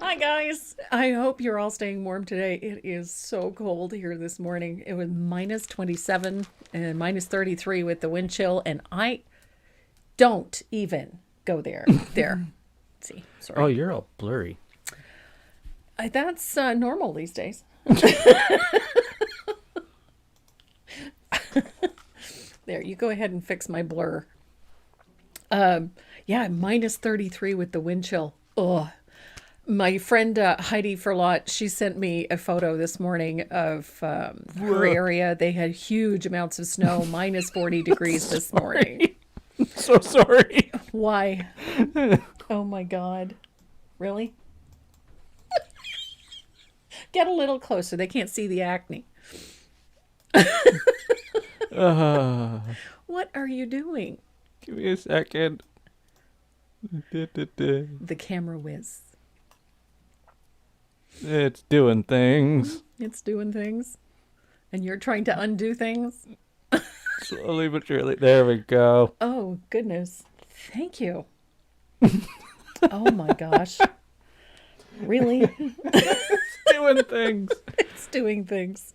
Hi, guys. I hope you're all staying warm today. It is so cold here this morning. It was minus 27 and minus 33 with the wind chill, and I don't even go there. There. See, Oh, sorry. you're all blurry. That's normal these days. There, you go ahead and fix my blur. Yeah, minus 33 with the wind chill. Ugh. My friend Heidi Ferlot, she sent me a photo this morning of her area. They had huge amounts of snow, minus 40 degrees this morning. So sorry. Why? Oh my God. Really? Get a little closer. They can't see the acne. Uh, What are you doing? Give me a second. The camera whiz. It's doing things. It's doing things. And you're trying to undo things? Slowly but surely. There we go. Oh, goodness. Thank you. Oh my gosh. Really? Doing things. It's doing things.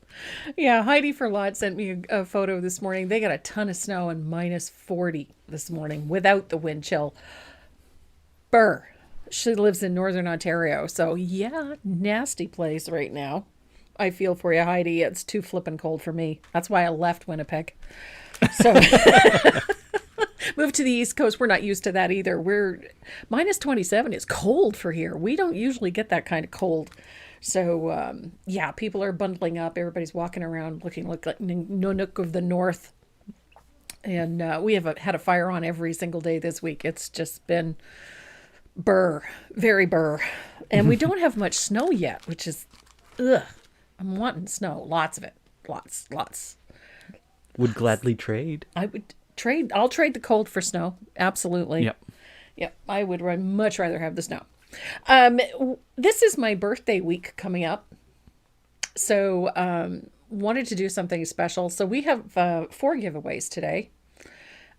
Yeah, Heidi Ferlot sent me a photo this morning. They got a ton of snow and minus 40 this morning without the wind chill. Burr. She lives in Northern Ontario. So, yeah, nasty place right now. I feel for you, Heidi. It's too flippin' cold for me. That's why I left Winnipeg. So, moved to the East Coast. We're not used to that either. We're minus 27 is cold for here. We don't usually get that kind of cold. So, yeah, people are bundling up. Everybody's walking around looking like Nunuk of the North. And we have had a fire on every single day this week. It's just been burr, very burr. And we don't have much snow yet, which is, ugh. I'm wanting snow. Lots of it. Lots. Would gladly trade. I would trade. I'll trade the cold for snow. Absolutely. Yep. Yep. I would much rather have the snow. This is my birthday week coming up. So, wanted to do something special. So we have 4 giveaways today.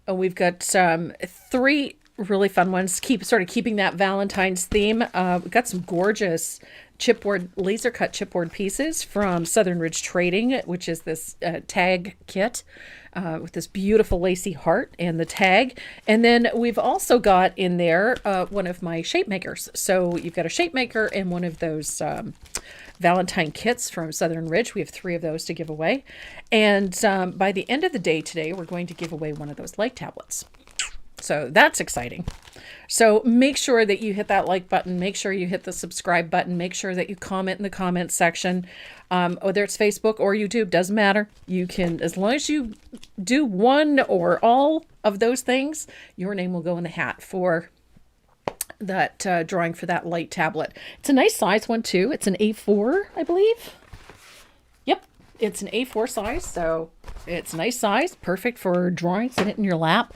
We've got 3 really fun ones. Keeping that Valentine's theme. We've got some gorgeous laser cut chipboard pieces from Southern Ridge Trading, which is this tag kit with this beautiful lacy heart and the tag. And then we've also got in there one of my shape makers. So you've got a shape maker and one of those Valentine kits from Southern Ridge. We have 3 of those to give away. And by the end of the day today, we're going to give away one of those light tablets. So that's exciting. So make sure that you hit that like button. Make sure you hit the subscribe button. Make sure that you comment in the comments section. Whether it's Facebook or YouTube, doesn't matter. You can, as long as you do one or all of those things, your name will go in the hat for that drawing for that light tablet. It's a nice size one too. It's an A4, I believe. Yep, it's an A4 size, so it's a nice size, perfect for drawing, sit it in your lap.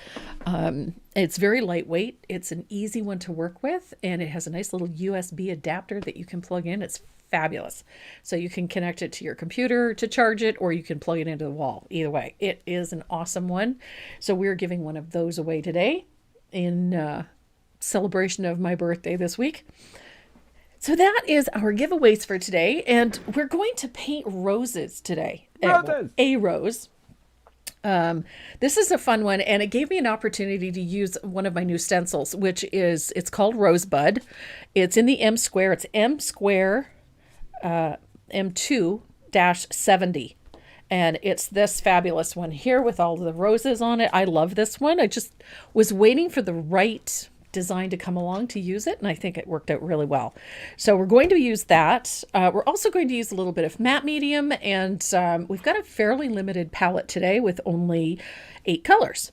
It's very lightweight. It's an easy one to work with, and it has a nice little USB adapter that you can plug in. It's fabulous. So you can connect it to your computer to charge it, or you can plug it into the wall. Either way, it is an awesome one. So we're giving one of those away today in celebration of my birthday this week. So that is our giveaways for today, and we're going to paint roses today. Roses! A rose. This is a fun one, and it gave me an opportunity to use one of my new stencils, it's called Rosebud. It's in the M square. It's M square M2-70. And it's this fabulous one here with all the roses on it. I love this one. I just was waiting for the right design to come along to use it, and I think it worked out really well. So we're going to use that. We're also going to use a little bit of matte medium, and we've got a fairly limited palette today with only 8 colors.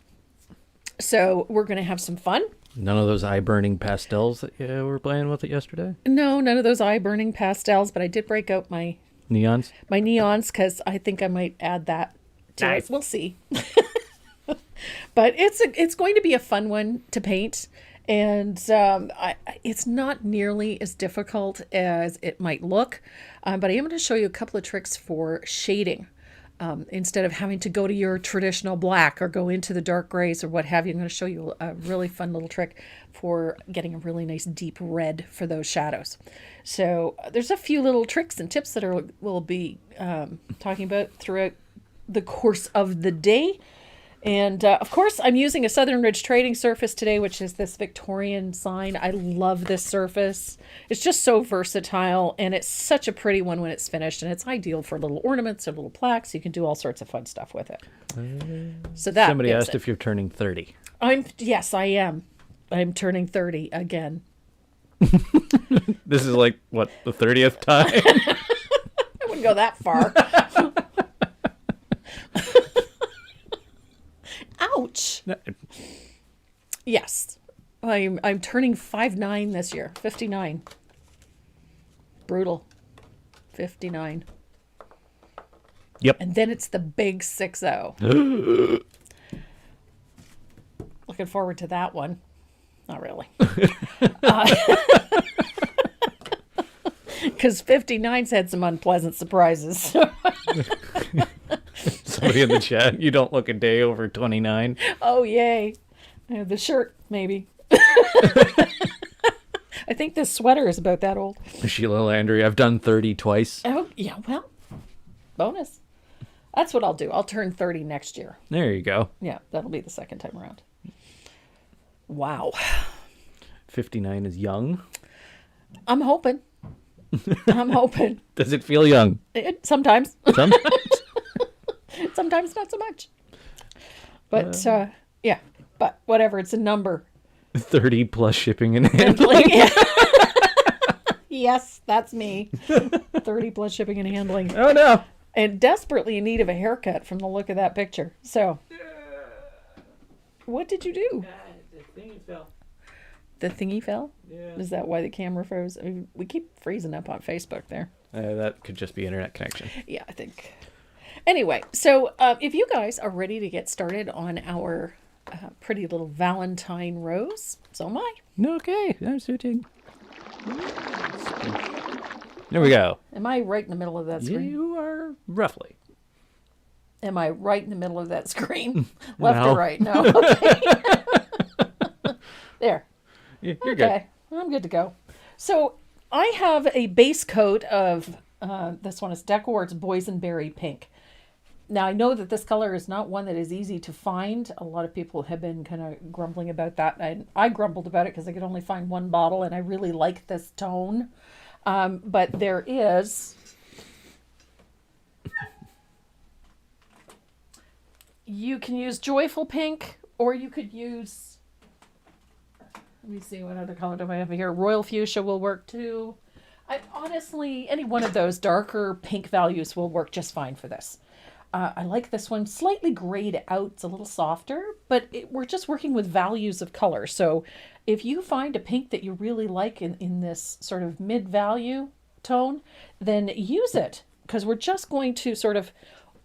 So we're going to have some fun. None of those eye-burning pastels that you were playing with it yesterday? No, none of those eye-burning pastels, but I did break out my Neons? neons because I think I might add that to Nice. it. We'll see. But it's going to be a fun one to paint. And it's not nearly as difficult as it might look, but I am going to show you a couple of tricks for shading instead of having to go to your traditional black or go into the dark grays or what have you. I'm going to show you a really fun little trick for getting a really nice deep red for those shadows. So there's a few little tricks and tips that we'll be talking about throughout the course of the day. And of course, I'm using a Southern Ridge trading surface today, which is this Victorian sign. I love this surface. It's just so versatile, and it's such a pretty one when it's finished, and it's ideal for little ornaments or little plaques. You can do all sorts of fun stuff with it. So that Somebody asked if you're turning 30. Yes, I am. I'm turning 30 again. This is like, what, the 30th time? I wouldn't go that far. Ouch. Yes. I'm turning 59 this year. 59. Brutal. 59. Yep. And then it's the big 6-0. Looking forward to that one. Not really. Because 59's had some unpleasant surprises. Somebody in the chat, you don't look a day over 29. Oh, yay. The shirt, maybe. I think this sweater is about that old. Sheila Landry, I've done 30 twice. Oh, yeah, well, bonus. That's what I'll do. I'll turn 30 next year. There you go. Yeah, that'll be the second time around. Wow. 59 is young. I'm hoping. I'm hoping. Does it feel young? Sometimes. Sometimes. Sometimes not so much. But, yeah. But whatever. It's a number. 30 plus shipping and handling. Yes, that's me. 30 plus shipping and handling. Oh, no. And desperately in need of a haircut from the look of that picture. So, what did you do? The thingy fell. The thingy fell? Yeah. Is that why the camera froze? I mean, we keep freezing up on Facebook there. That could just be internet connection. Yeah, I think. Anyway, so if you guys are ready to get started on our pretty little Valentine Rose, so am I. Okay, I'm switching. There we go. Am I right in the middle of that screen? You are roughly. Am I right in the middle of that screen? Left No. or right? No. Okay. There. You're Okay. I'm good to go. So I have a base coat of, this one is Decor's Boysenberry Pink. Now I know that this color is not one that is easy to find. A lot of people have been kind of grumbling about that. And I grumbled about it because I could only find one bottle and I really like this tone. But there is... You can use Joyful Pink, or you could use, let me see, what other color do I have here? Royal Fuchsia will work too. Honestly, any one of those darker pink values will work just fine for this. I like this one, slightly grayed out, it's a little softer, but we're just working with values of color. So if you find a pink that you really like in this sort of mid-value tone, then use it, because we're just going to sort of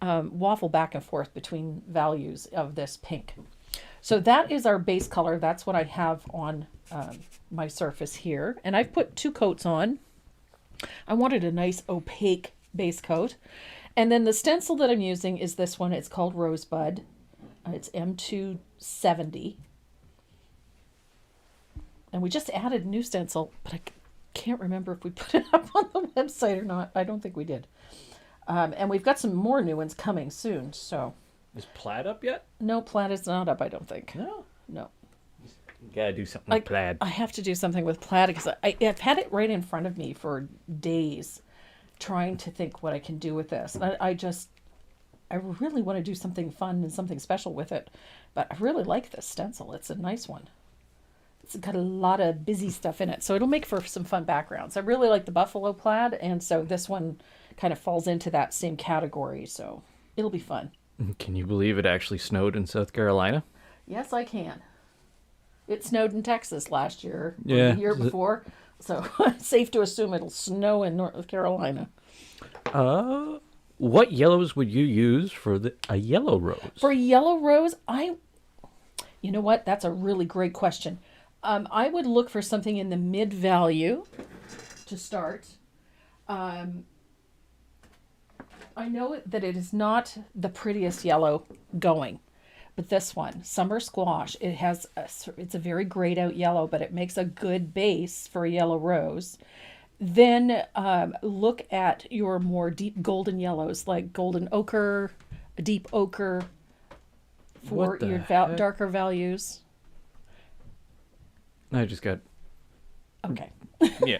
waffle back and forth between values of this pink. So that is our base color. That's what I have on my surface here. And I've put 2 coats on. I wanted a nice opaque base coat. And then the stencil that I'm using is this one. It's called Rosebud. It's M270. And we just added a new stencil, but I can't remember if we put it up on the website or not. I don't think we did. And we've got some more new ones coming soon, so. Is plaid up yet? No, plaid is not up, I don't think. No. No. You gotta do something with plaid. I have to do something with plaid because I've had it right in front of me for days trying to think what I can do with this. I really want to do something fun and something special with it, but I really like this stencil. It's a nice one. It's got a lot of busy stuff in it, so it'll make for some fun backgrounds. I really like the buffalo plaid, and so this one kind of falls into that same category, so it'll be fun. Can you believe it actually snowed in South Carolina? Yes, I can. It snowed in Texas last year, or Yeah. the year before, so it's safe to assume it'll snow in North Carolina. What yellows would you use for a yellow rose? For a yellow rose, you know what? That's a really great question. I would look for something in the mid-value to start. I know that it is not the prettiest yellow going, but this one, Summer Squash, it's a very grayed out yellow, but it makes a good base for a yellow rose. Then look at your more deep golden yellows, like golden ochre, a deep ochre for What the your heck? darker values. I just got Okay. yeah.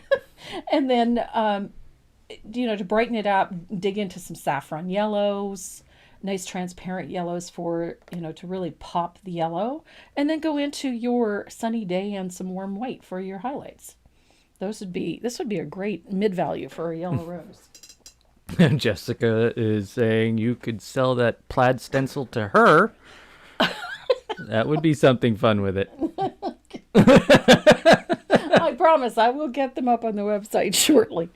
And then, to brighten it up, dig into some saffron yellows, nice transparent yellows for, to really pop the yellow. And then go into your sunny day and some warm white for your highlights. This would be a great mid-value for a yellow rose. Jessica is saying you could sell that plaid stencil to her. That would be something fun with it. I promise I will get them up on the website shortly.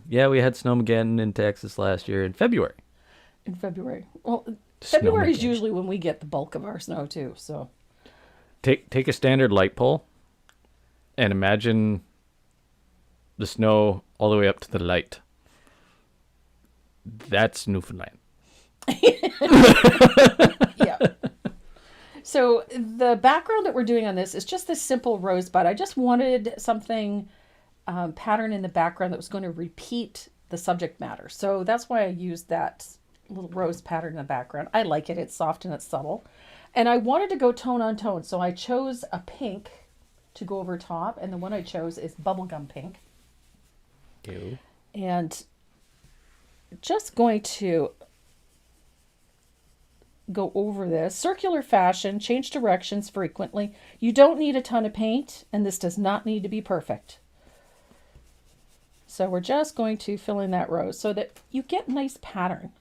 Yeah, we had Snowmageddon in Texas last year in February. In February. Well, February is Snowmageddon. usually when we get the bulk of our snow too, so. Take a standard light pole and imagine the snow all the way up to the light. That's Newfoundland. Yeah. So the background that we're doing on this is just this simple rosebud. I just wanted something pattern in the background that was going to repeat the subject matter. So that's why I used that little rose pattern in the background. I like it. It's soft and it's subtle. And I wanted to go tone on tone. So I chose a pink to go over top. And the one I chose is bubblegum pink. Ew. And just going to go over this. Circular fashion, change directions frequently. You don't need a ton of paint, and this does not need to be perfect. So we're just going to fill in that rose so that you get nice pattern.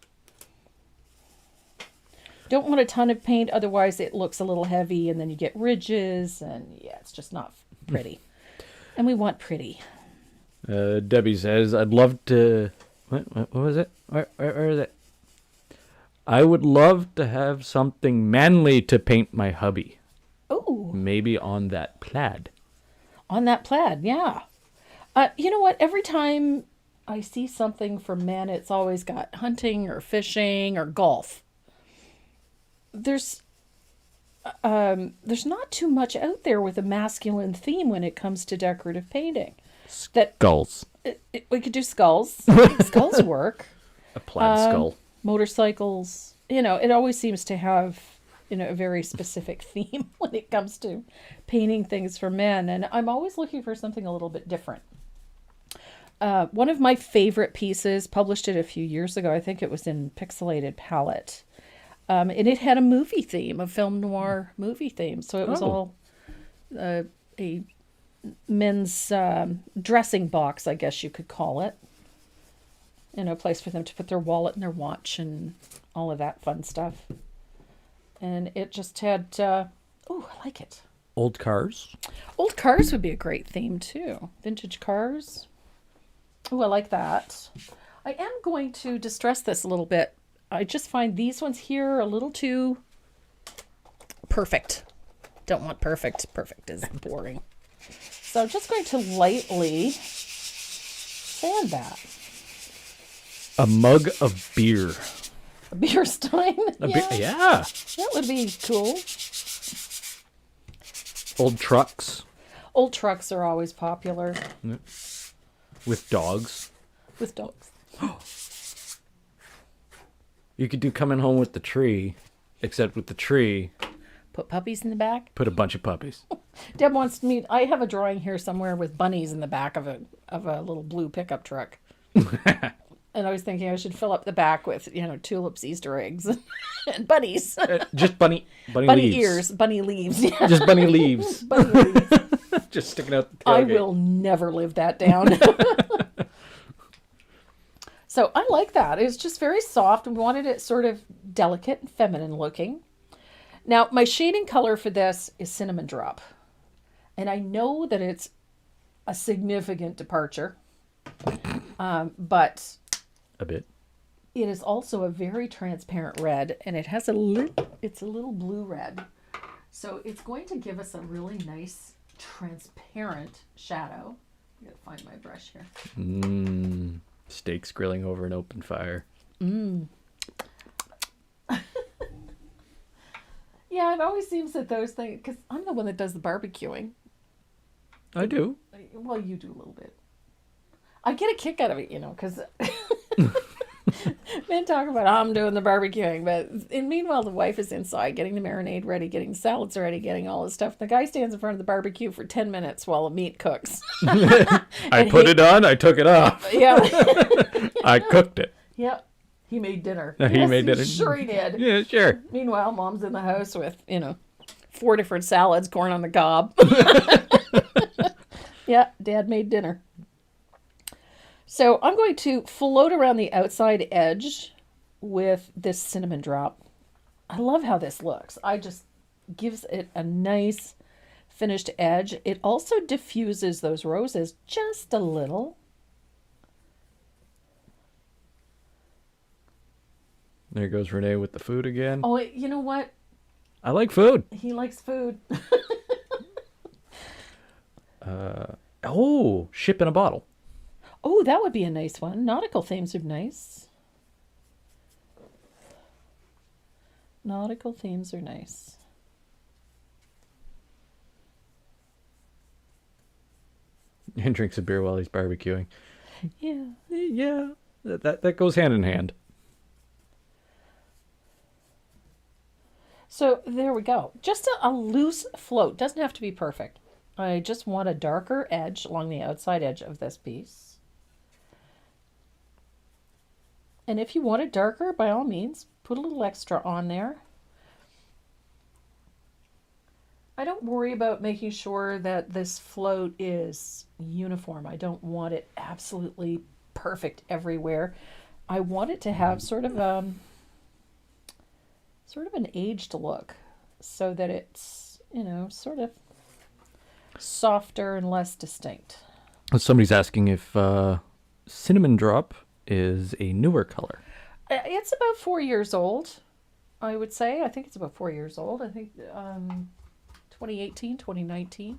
Don't want a ton of paint, otherwise it looks a little heavy, and then you get ridges, and yeah, it's just not pretty. And we want pretty. Debbie says, I'd love to... What was it? Where is it? I would love to have something manly to paint my hubby. Oh, Maybe on that plaid. on that plaid, yeah. You know what? Every time I see something for men, it's always got hunting or fishing or golf. There's not too much out there with a masculine theme when it comes to decorative painting. That Skulls. we could do skulls. Skulls work. A plaid skull. Motorcycles. It always seems to have a very specific theme when it comes to painting things for men, and I'm always looking for something a little bit different. One of my favorite pieces, published it a few years ago, I think it was in Pixelated Palette, and it had a movie theme, a film noir movie theme, so it was all a men's dressing box, I guess you could call it. A place for them to put their wallet and their watch and all of that fun stuff. And it just had, I like it. Old cars. Old cars would be a great theme too. Vintage cars. Oh, I like that. I am going to distress this a little bit. I just find these ones here a little too perfect. Don't want perfect. Perfect is boring. So I'm just going to lightly sand that. A mug of beer. A beer stein? Yeah. That would be cool. Old trucks Old trucks are always popular with dogs. with dogs. You could do coming home with the tree, except with the tree, Put puppies in the back. put a bunch of puppies. Deb wants me. I have a drawing here somewhere with bunnies in the back of a little blue pickup truck. And I was thinking I should fill up the back with tulips, Easter eggs, and bunnies, Just bunny bunny leaves. ears, bunny leaves. Yeah. Just bunny leaves. Bunny leaves. Just sticking out the I tailgate. will never live that down. So I like that. It's just very soft. We wanted it sort of delicate and feminine looking. Now, my shading color for this is Cinnamon Drop. And I know that it's a significant departure. But A bit. it is also a very transparent red. And it has it's a little blue red. So it's going to give us a really nice transparent shadow. I gotta find my brush here. Steaks grilling over an open fire. Yeah, it always seems that those things, because I'm the one that does the barbecuing. I do. Well, you do a little bit. I get a kick out of it, because men talk about I'm doing the barbecuing, but meanwhile the wife is inside getting the marinade ready, getting the salads ready, getting all this stuff. The guy stands in front of the barbecue for 10 minutes while the meat cooks. I put it on, I took it off. Yeah. I cooked it. Yep. He made dinner. He made dinner. Sure he did. Yeah, sure. Meanwhile, Mom's in the house with, 4 different salads, corn on the cob. Yeah, Dad made dinner. So I'm going to float around the outside edge with this cinnamon drop. I love how this looks. I just gives it a nice finished edge. It also diffuses those roses just a little. There goes Renee with the food again. Oh, you know what? I like food. He likes food. Ship in a bottle. Oh, that would be a nice one. Nautical themes are nice. Nautical themes are nice. And drinks a beer while he's barbecuing. Yeah. Yeah, that goes hand in hand. So there we go. Just a loose float. Doesn't have to be perfect. I just want a darker edge along the outside edge of this piece. And if you want it darker, by all means, put a little extra on there. I don't worry about making sure that this float is uniform. I don't want it absolutely perfect everywhere. I want it to have sort of an aged look so that it's, sort of softer and less distinct. Somebody's asking if cinnamon drop is a newer color. It's about 4 years old, I would say. I think it's about 4 years old. I think 2018, 2019.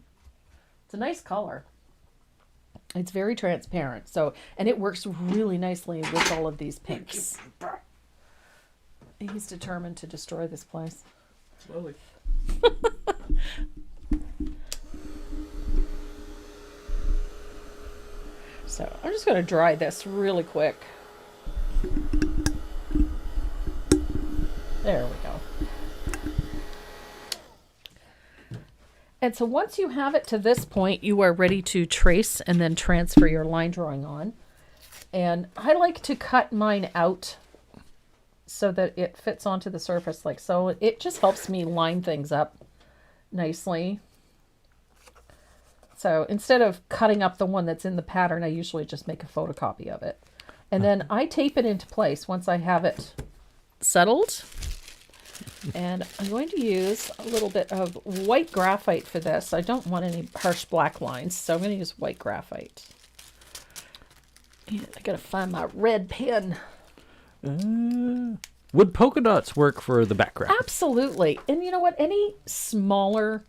It's a nice color. It's very transparent. And it works really nicely with all of these pinks. He's determined to destroy this place. Slowly. So I'm just going to dry this really quick. There we go. And so once you have it to this point, you are ready to trace and then transfer your line drawing on. And I like to cut mine out so that it fits onto the surface like so. It just helps me line things up nicely. So instead of cutting up the one that's in the pattern, I usually just make a photocopy of it. And then I tape it into place once I have it settled. And I'm going to use a little bit of white graphite for this. I don't want any harsh black lines, so I'm going to use white graphite. And I got to find my red pen. Would polka dots work for the background? Absolutely. And you know what? Any smaller,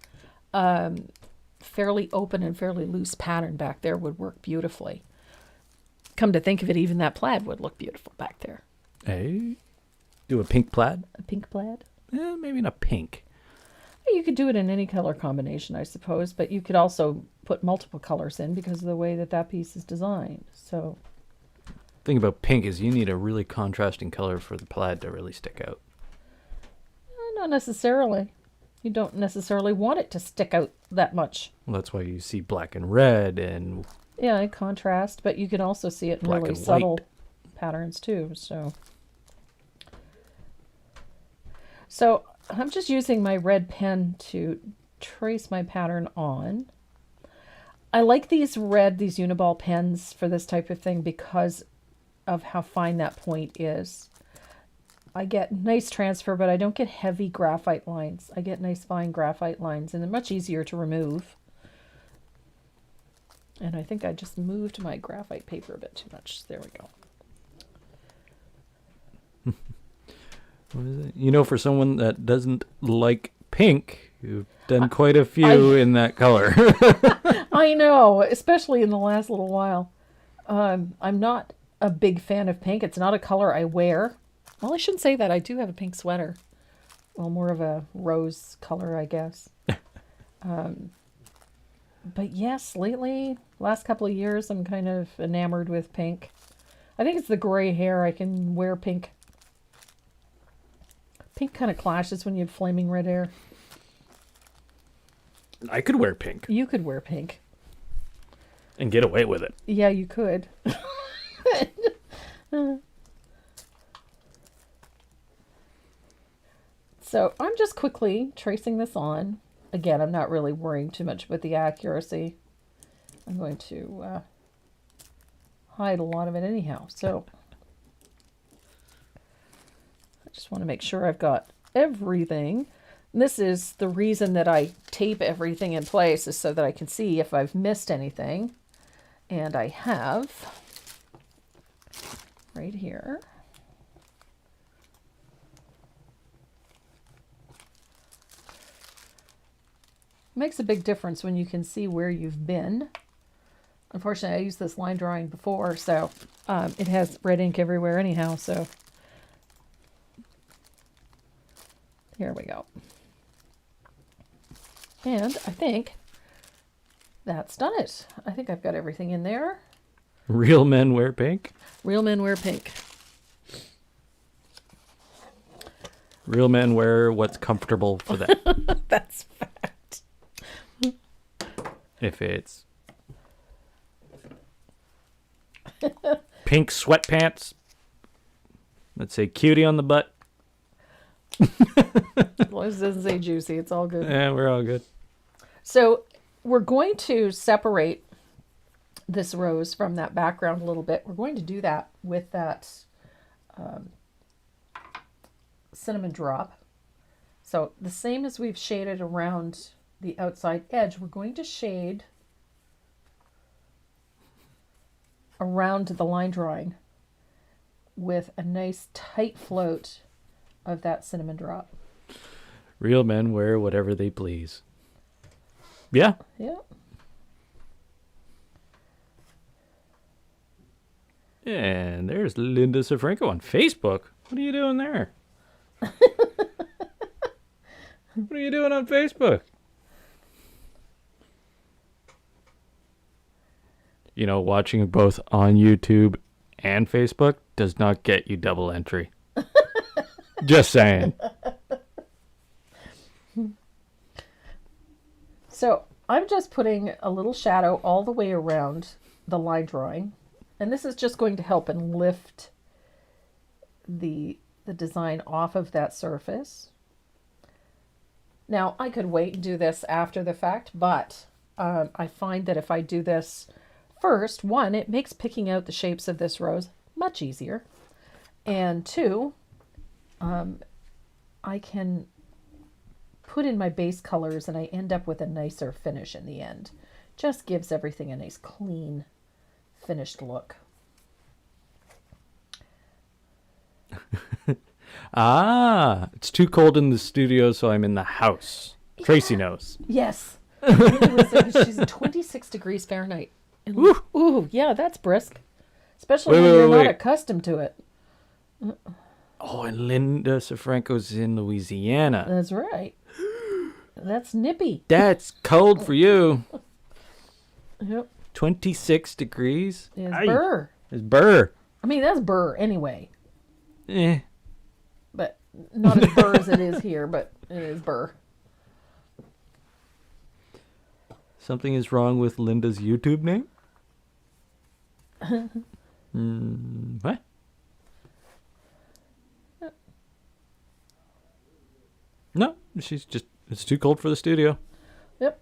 fairly open and fairly loose pattern back there would work beautifully. Come to think of it, even that plaid would look beautiful back there. Hey, do a pink plaid? A pink plaid? Maybe not pink. You could do it in any color combination, I suppose, but you could also put multiple colors in because of the way that that piece is designed. So, The thing about pink is you need a really contrasting color for the plaid to really stick out. not necessarily. You don't necessarily want it to stick out that much. Well, that's why you see black and red and Yeah, in contrast, but you can also see it in Black really and subtle white. patterns too. So I'm just using my red pen to trace my pattern on. I like these Uniball pens for this type of thing because of how fine that point is. I get nice transfer, but I don't get heavy graphite lines. I get nice fine graphite lines, and they're much easier to remove. And I think I just moved my graphite paper a bit too much. There we go. what is it? You know, for someone that doesn't like pink, you've done quite a few in that color. I know, especially in the last little while. I'm not a big fan of pink. It's not a color I wear. Well, I shouldn't say that. I do have a pink sweater. Well, more of a rose color, I guess. But yes, lately, last couple of years, I'm kind of enamored with pink. I think it's the gray hair. I can wear pink. Pink kind of clashes when you have flaming red hair. I could wear pink You could wear pink. and get away with it. Yeah, you could. So I'm just quickly tracing this on. Again, I'm not really worrying too much about the accuracy. I'm going to hide a lot of it anyhow. So I just want to make sure I've got everything. And this is the reason that I tape everything in place, is so that I can see if I've missed anything. And I have right here. Makes a big difference when you can see where you've been. Unfortunately, I used this line drawing before, so it has red ink everywhere anyhow, so here we go. And I think that's done it. I think I've got everything in there. Real men wear pink. Real men wear pink. Real men wear what's comfortable for them. That's fact. If it's pink sweatpants, let's say cutie on the butt. As long as it doesn't say juicy, it's all good. Yeah, we're all good. So we're going to separate this rose from that background a little bit. We're going to do that with that cinnamon drop. So the same as we've shaded around the outside edge, we're going to shade around the line drawing with a nice tight float of that cinnamon drop. Real men wear whatever they please. Yeah. Yeah. And there's Linda Safranco on Facebook. What are you doing there? What are you doing on Facebook? You know, watching both on YouTube and Facebook does not get you double entry. Just saying. So I'm just putting a little shadow all the way around the line drawing. And this is just going to help and lift the design off of that surface. Now, I could wait and do this after the fact, but I find that if I do this first, one, it makes picking out the shapes of this rose much easier. And two, I can put in my base colors and I end up with a nicer finish in the end. Just gives everything a nice clean finished look. It's too cold in the studio, so I'm in the house. Tracy knows. Yes. She's 26 degrees Fahrenheit. And, ooh, yeah, that's brisk. Especially when you're not accustomed to it. Oh, and Linda Safranco's in Louisiana. That's right. That's nippy. That's cold for you. Yep. 26 degrees? It's burr. It's burr. I mean, that's burr anyway. Eh. But not as burr as it is here, but it is burr. Something is wrong with Linda's YouTube name? What? No, it's too cold for the studio. Yep.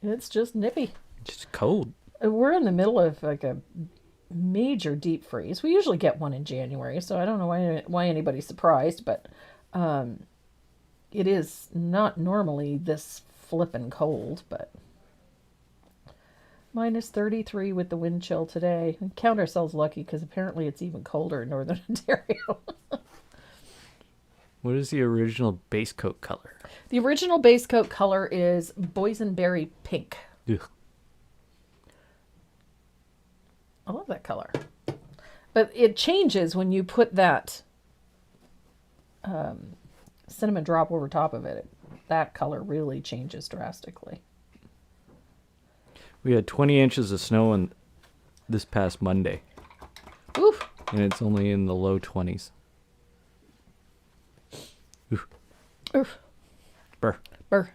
It's just nippy. It's just cold. We're in the middle of like a major deep freeze. We usually get one in January, so I don't know why anybody's surprised, but it is not normally this flippin' cold, but minus 33 with the wind chill today. We count ourselves lucky because apparently it's even colder in Northern Ontario. What is the original base coat color? The original base coat color is boysenberry pink. Ugh. I love that color. But it changes when you put that cinnamon drop over top of it. That color really changes drastically. We had 20 inches of snow on this past Monday, Oof. and it's only in the low 20s. Oof. Oof. Brr. Burr.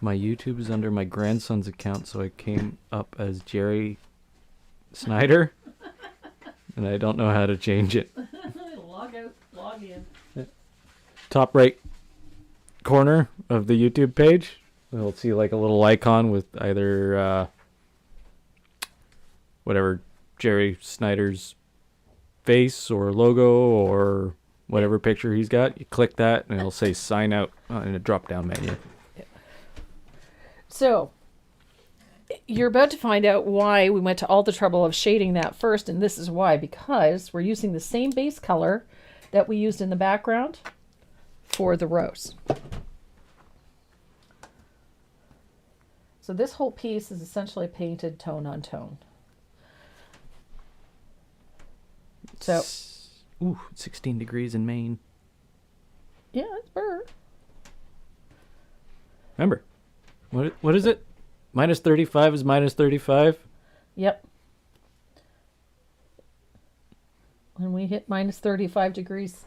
My YouTube is under my grandson's account, so I came up as Jerry Snyder, and I don't know how to change it. Log out, log in. Top right corner of the YouTube page, you'll see like a little icon with either whatever Jerry Snyder's face or logo or whatever picture he's got. You click that, and it'll say sign out in a drop-down menu. So, you're about to find out why we went to all the trouble of shading that first, and this is why, because we're using the same base color that we used in the background for the rose. So this whole piece is essentially painted tone on tone. So, Ooh, 16 degrees in Maine. yeah, it's burr. Remember, what is it? Minus 35 is minus 35? Yep. When we hit minus 35 degrees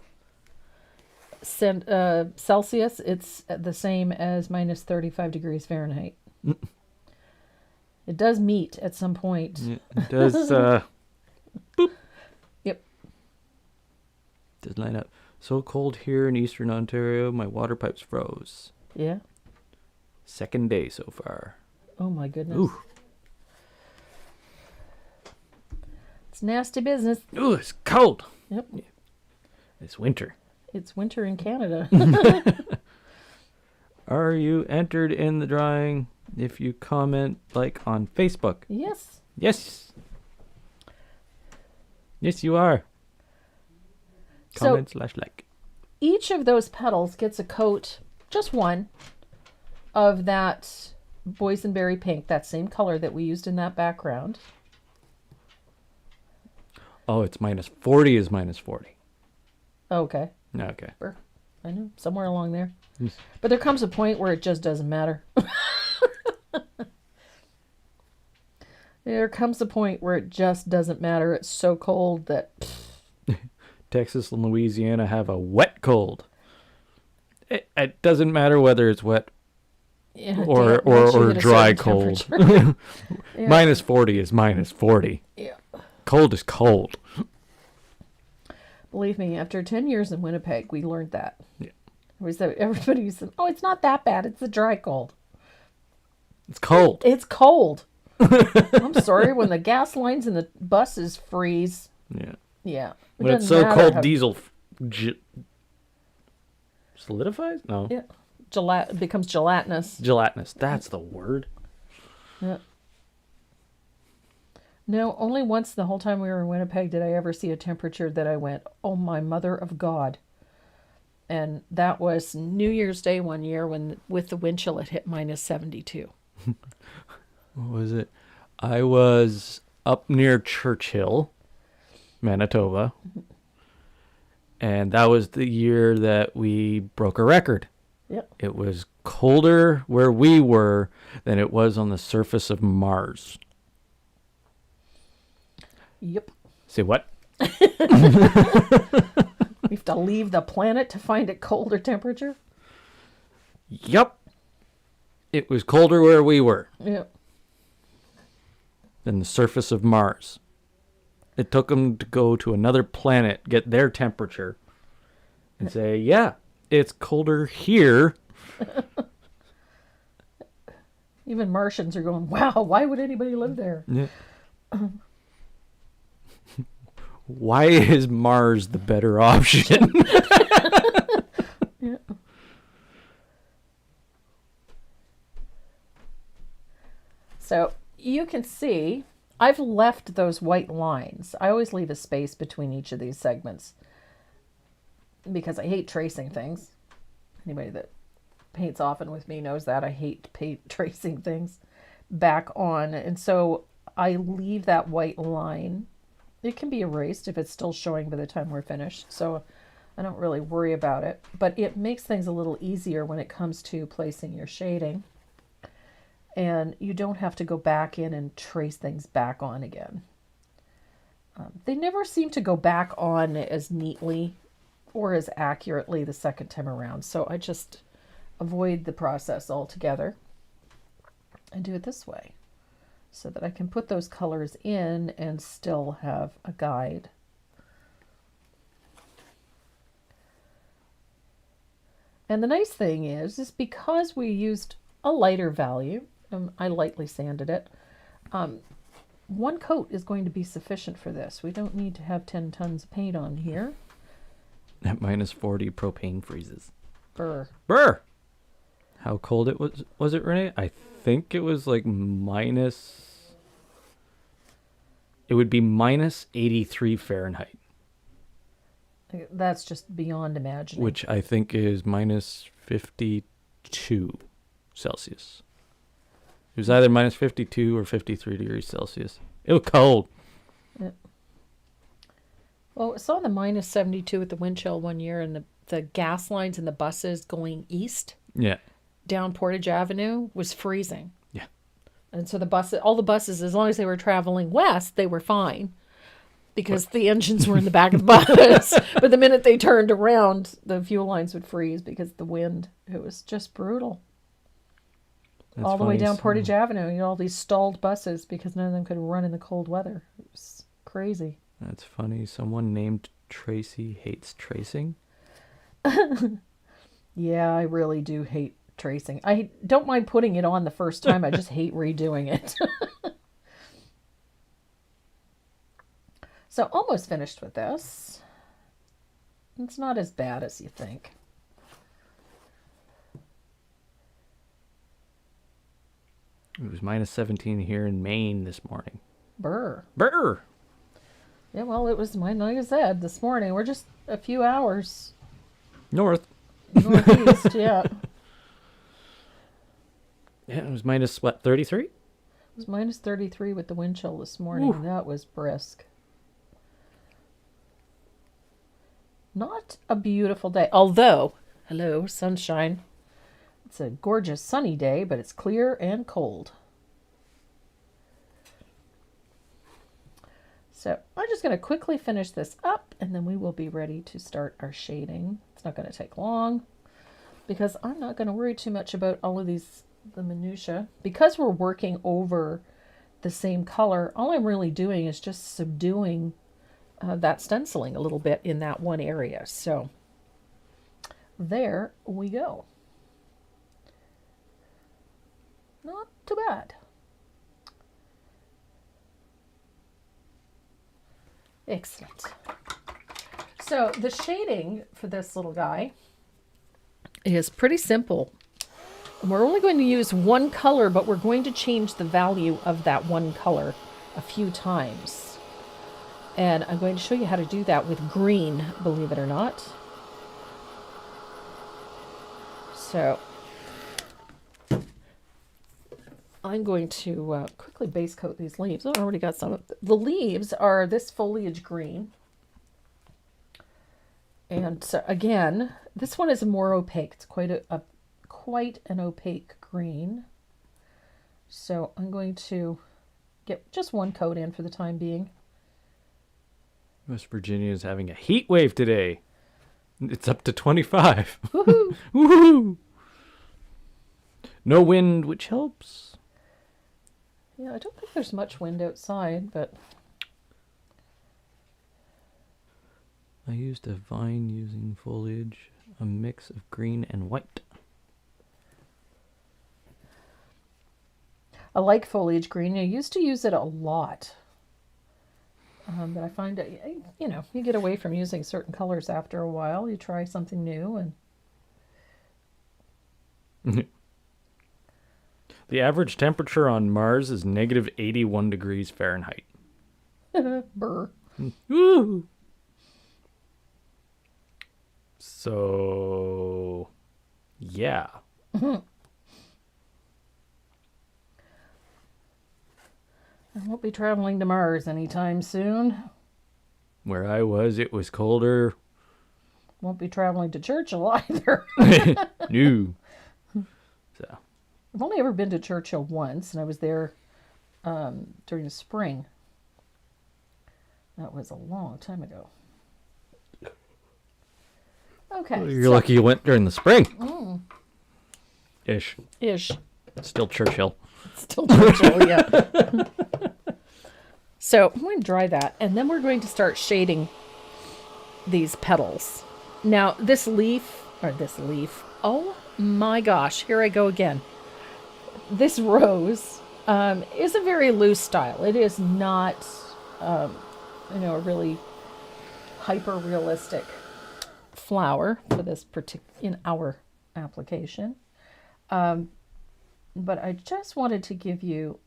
Celsius, it's the same as minus 35 degrees Fahrenheit. It does meet at some point. It does, boop. Yep. Does line up. So cold here in eastern Ontario, my water pipes froze. Yeah. Second day so far. Oh my goodness. Ooh. It's nasty business. Ooh, it's cold. Yep. It's winter. It's winter in Canada. Are you entered in the drawing if you comment like on Facebook? Yes. Yes. Yes, you are. So Comment / like. each of those petals gets a coat, just one, of that boysenberry pink, that same color that we used in that background. Oh, it's minus 40 is minus 40. Okay. Okay. I know, somewhere along there. Yes. But there comes a point where it just doesn't matter. There comes a point where it just doesn't matter. It's so cold that... Texas and Louisiana have a wet cold. It doesn't matter whether it's wet Yeah, or once you hit a dry certain cold. temperature. Yeah. Minus 40 is minus 40. Yeah. Cold is cold. Believe me, after 10 years in Winnipeg, we learned that. Yeah. Everybody said, oh, it's not that bad. It's the dry cold. It's cold. It's cold. I'm sorry, when the gas lines and the buses freeze. Yeah. Yeah. When it's so cold, diesel solidifies? No. Yeah. Becomes gelatinous. Gelatinous. That's the word. Yeah. No, only once the whole time we were in Winnipeg did I ever see a temperature that I went, oh my mother of God. And that was New Year's Day one year when with the wind chill it hit minus 72. What was it? I was up near Churchill, Manitoba. And that was the year that we broke a record. Yep. It was colder where we were than it was on the surface of Mars. Yep. Say what? We have to leave the planet to find a colder temperature? Yup. It was colder where we were Yep. than the surface of Mars. It took them to go to another planet, get their temperature, and say, yeah, it's colder here. Even Martians are going, wow, why would anybody live there? Yeah. Why is Mars the better option? Yeah. So you can see I've left those white lines. I always leave a space between each of these segments because I hate tracing things. Anybody that paints often with me knows that I hate paint tracing things back on. And so I leave that white line. It can be erased if it's still showing by the time we're finished. So I don't really worry about it. But it makes things a little easier when it comes to placing your shading. And you don't have to go back in and trace things back on again. They never seem to go back on as neatly or as accurately the second time around. So I just avoid the process altogether and do it this way so that I can put those colors in and still have a guide. And the nice thing is because we used a lighter value, I lightly sanded it, one coat is going to be sufficient for this. We don't need to have 10 tons of paint on here. At -40, propane freezes. Brr. Brr! How cold it was it, Renee? I think it was like minus... It would be -83 Fahrenheit. That's just beyond imagining. Which I think is -52 Celsius. It was either -52 or 53 degrees Celsius. It was cold. Yeah. Well, I saw the -72 at the wind chill one year, and the gas lines and the buses going east Yeah. down Portage Avenue was freezing. Yeah. And so all the buses, as long as they were traveling west, they were fine because the engines were in the back of the bus. But the minute they turned around, the fuel lines would freeze because of the wind. It was just brutal. That's all the way funny. down Portage Avenue, you know, all these stalled buses because none of them could run in the cold weather. It was crazy. That's funny. Someone named Tracy hates tracing. Yeah, I really do hate tracing. I don't mind putting it on the first time. I just hate redoing it. So almost finished with this. It's not as bad as you think. It was -17 here in Maine this morning. Brr. Brr! Yeah, well, it was mine, like I said, this morning. We're just a few hours North. northeast, yeah. Yeah, it was -33? It was -33 with the wind chill this morning. Ooh. That was brisk. Not a beautiful day. Although, hello, sunshine. It's a gorgeous sunny day, but it's clear and cold. So I'm just going to quickly finish this up, and then we will be ready to start our shading. It's not going to take long because I'm not going to worry too much about all of the minutia. Because we're working over the same color, all I'm really doing is just subduing that stenciling a little bit in that one area. So there we go. Not too bad. Excellent. So the shading for this little guy is pretty simple. We're only going to use one color, but we're going to change the value of that one color a few times. And I'm going to show you how to do that with green, believe it or not. So I'm going to quickly base coat these leaves. Oh, I already got some of the leaves are this foliage green. And so again, this one is more opaque. It's quite an opaque green. So I'm going to get just one coat in for the time being. West Virginia is having a heat wave today. It's up to 25. Woohoo! Woohoo! No wind, which helps. Yeah, I don't think there's much wind outside, but I used a vine using foliage, a mix of green and white. I like foliage green. I used to use it a lot. But I find that, you know, you get away from using certain colors after a while. You try something new. And The average temperature on Mars is -81 degrees Fahrenheit. Brr. Woo! So, yeah. I won't be traveling to Mars anytime soon. Where I was, it was colder. Won't be traveling to Churchill either. No. So, I've only ever been to Churchill once, and I was there during the spring. That was a long time ago. Okay. well, you're lucky you went during the spring. Ish. Ish. Still Churchill. Still Churchill, yeah. So I'm going to dry that, and then we're going to start shading these petals. Now, this leaf, oh my gosh, here I go again. This rose is a very loose style. It is not, a really hyper-realistic flower for this in our application. But I just wanted to give you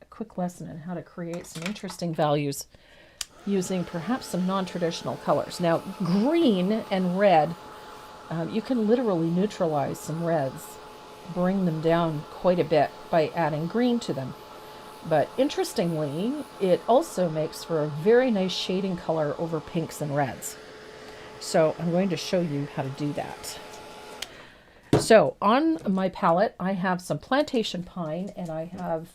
a quick lesson on how to create some interesting values using perhaps some non-traditional colors. Now, green and red, you can literally neutralize some reds, bring them down quite a bit by adding green to them. But interestingly, it also makes for a very nice shading color over pinks and reds. So I'm going to show you how to do that. So on my palette, I have some plantation pine, and I have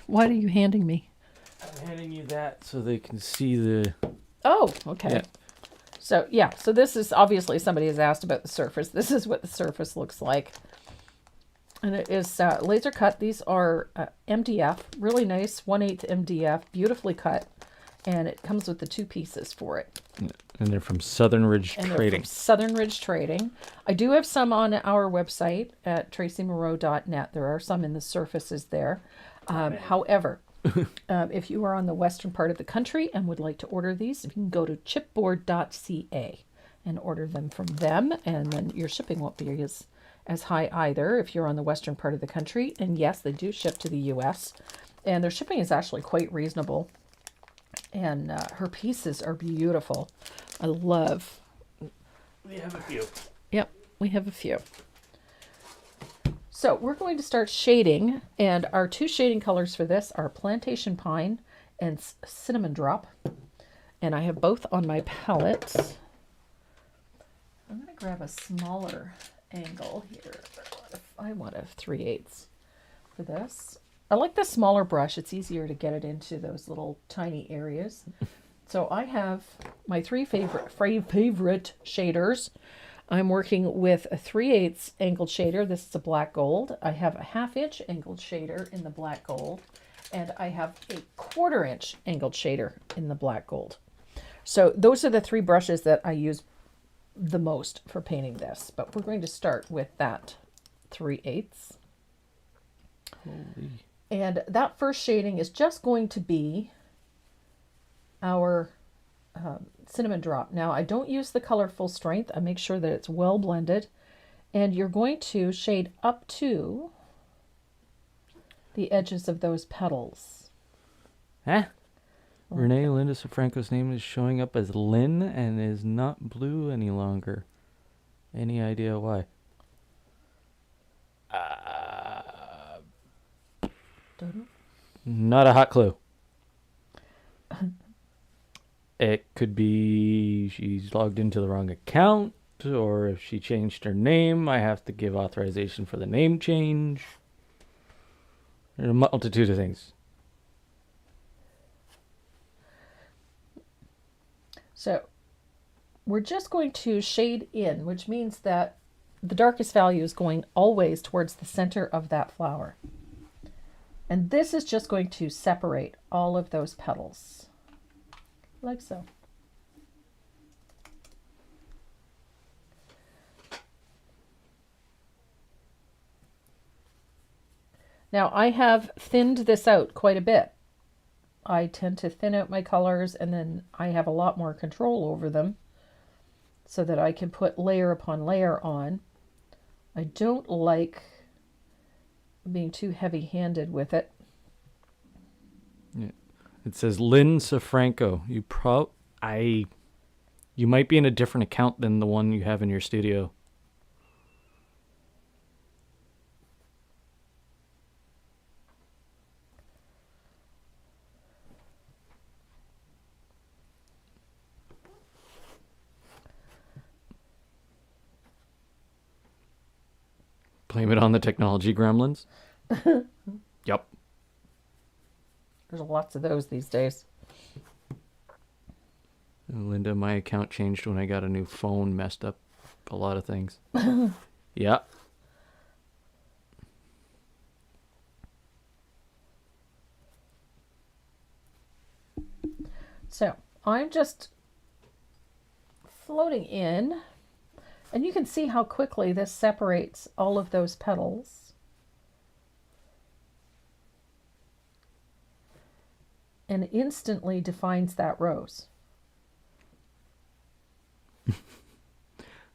Why are you handing me? I'm handing you that so they can see the... Oh, okay. Yeah. So this is obviously somebody has asked about the surface. This is what the surface looks like. And it is laser cut. These are MDF, really nice, 1/8 MDF, beautifully cut. And it comes with the two pieces for it. And they're from Southern Ridge And Trading. they're from Southern Ridge Trading. I do have some on our website at tracymoreau.net. There are some in the surfaces there. However, if you are on the western part of the country and would like to order these, you can go to chipboard.ca and order them from them. And then your shipping won't be as high either if you're on the western part of the country. And yes, they do ship to the U.S. And their shipping is actually quite reasonable. And her pieces are beautiful. I love. We have a few. Yep, we have a few. So we're going to start shading, and our two shading colors for this are Plantation Pine and Cinnamon Drop. And I have both on my palette. I'm going to grab a smaller angle here. I want a 3/8 for this. I like the smaller brush. It's easier to get it into those little tiny areas. So I have my three favorite shaders. I'm working with a 3/8 angled shader. This is a black gold. I have a 1/2 inch angled shader in the black gold. And I have a 1/4 inch angled shader in the black gold. So those are the three brushes that I use the most for painting this. But we're going to start with that 3/8. Holy. And that first shading is just going to be our Cinnamon Drop. Now, I don't use the color full strength. I make sure that it's well blended. And you're going to shade up to the edges of those petals. Huh? Renee Linda Sofranco's name is showing up as Lynn and is not blue any longer. Any idea why? Not a hot clue. It could be she's logged into the wrong account, or if she changed her name, I have to give authorization for the name change. There's a multitude of things. So we're just going to shade in, which means that the darkest value is going always towards the center of that flower. And this is just going to separate all of those petals, like so. Now I have thinned this out quite a bit. I tend to thin out my colors, and then I have a lot more control over them so that I can put layer upon layer on. I don't like being too heavy-handed with it. Yeah. It says Lynn Sofranco. You might be in a different account than the one you have in your studio. Blame it on the technology gremlins. Yep. There's lots of those these days. Linda, my account changed when I got a new phone, messed up a lot of things. Yeah. So I'm just floating in, and you can see how quickly this separates all of those petals. And instantly defines that rose.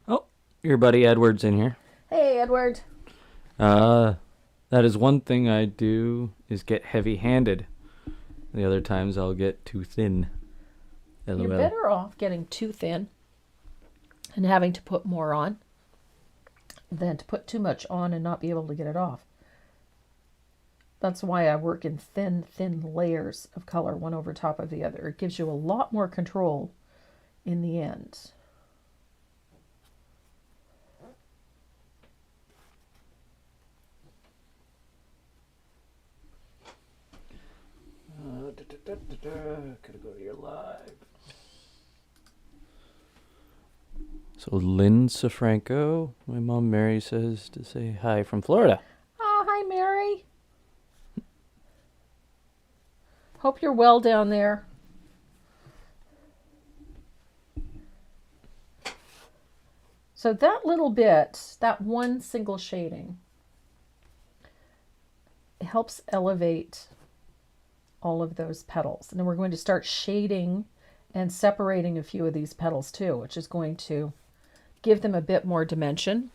Oh, your buddy Edward's in here. Hey, Edward. That is one thing I do is get heavy-handed. The other times I'll get too thin. LOL. You're better off getting too thin and having to put more on than to put too much on and not be able to get it off. That's why I work in thin layers of color, one over top of the other. It gives you a lot more control in the end. Gotta go to your live. So Lynn Safranco, my mom Mary says to say hi from Florida. Oh, hi, Mary. Hope you're well down there. So that little bit, that one single shading, it helps elevate all of those petals. And then we're going to start shading and separating a few of these petals too, which is going to give them a bit more dimension.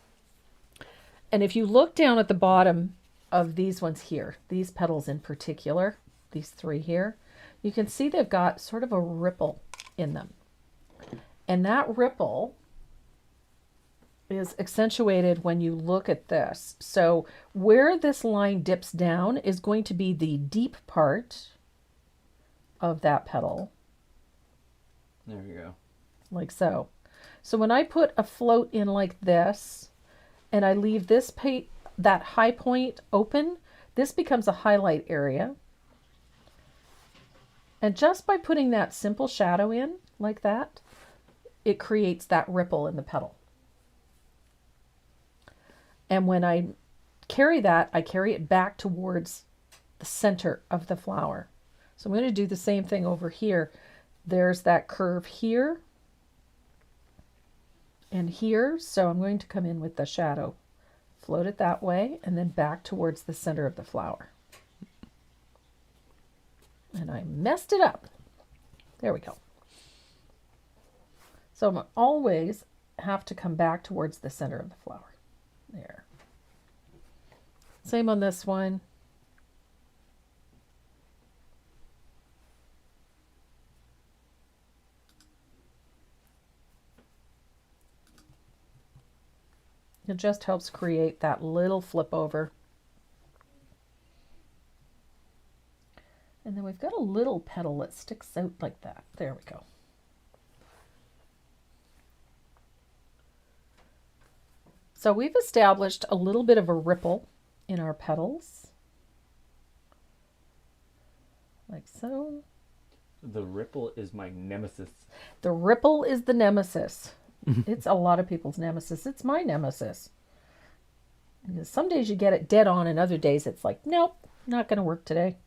And if you look down at the bottom of these ones here, these petals in particular, these three here, you can see they've got sort of a ripple in them. And that ripple is accentuated when you look at this. So where this line dips down is going to be the deep part of that petal. There you go. Like so. So when I put a float in like this, and I leave this that high point open, this becomes a highlight area. And just by putting that simple shadow in like that, it creates that ripple in the petal. And when I carry that, I carry it back towards the center of the flower. So I'm going to do the same thing over here. There's that curve here and here. So I'm going to come in with the shadow, float it that way, and then back towards the center of the flower. And I messed it up. There we go. So I'm always have to come back towards the center of the flower. There. Same on this one. It just helps create that little flip over. And then we've got a little petal that sticks out like that. There we go. So we've established a little bit of a ripple in our petals. Like so. The ripple is my nemesis. The ripple is the nemesis. It's a lot of people's nemesis. It's my nemesis. Because some days you get it dead on and other days it's like, nope, not going to work today.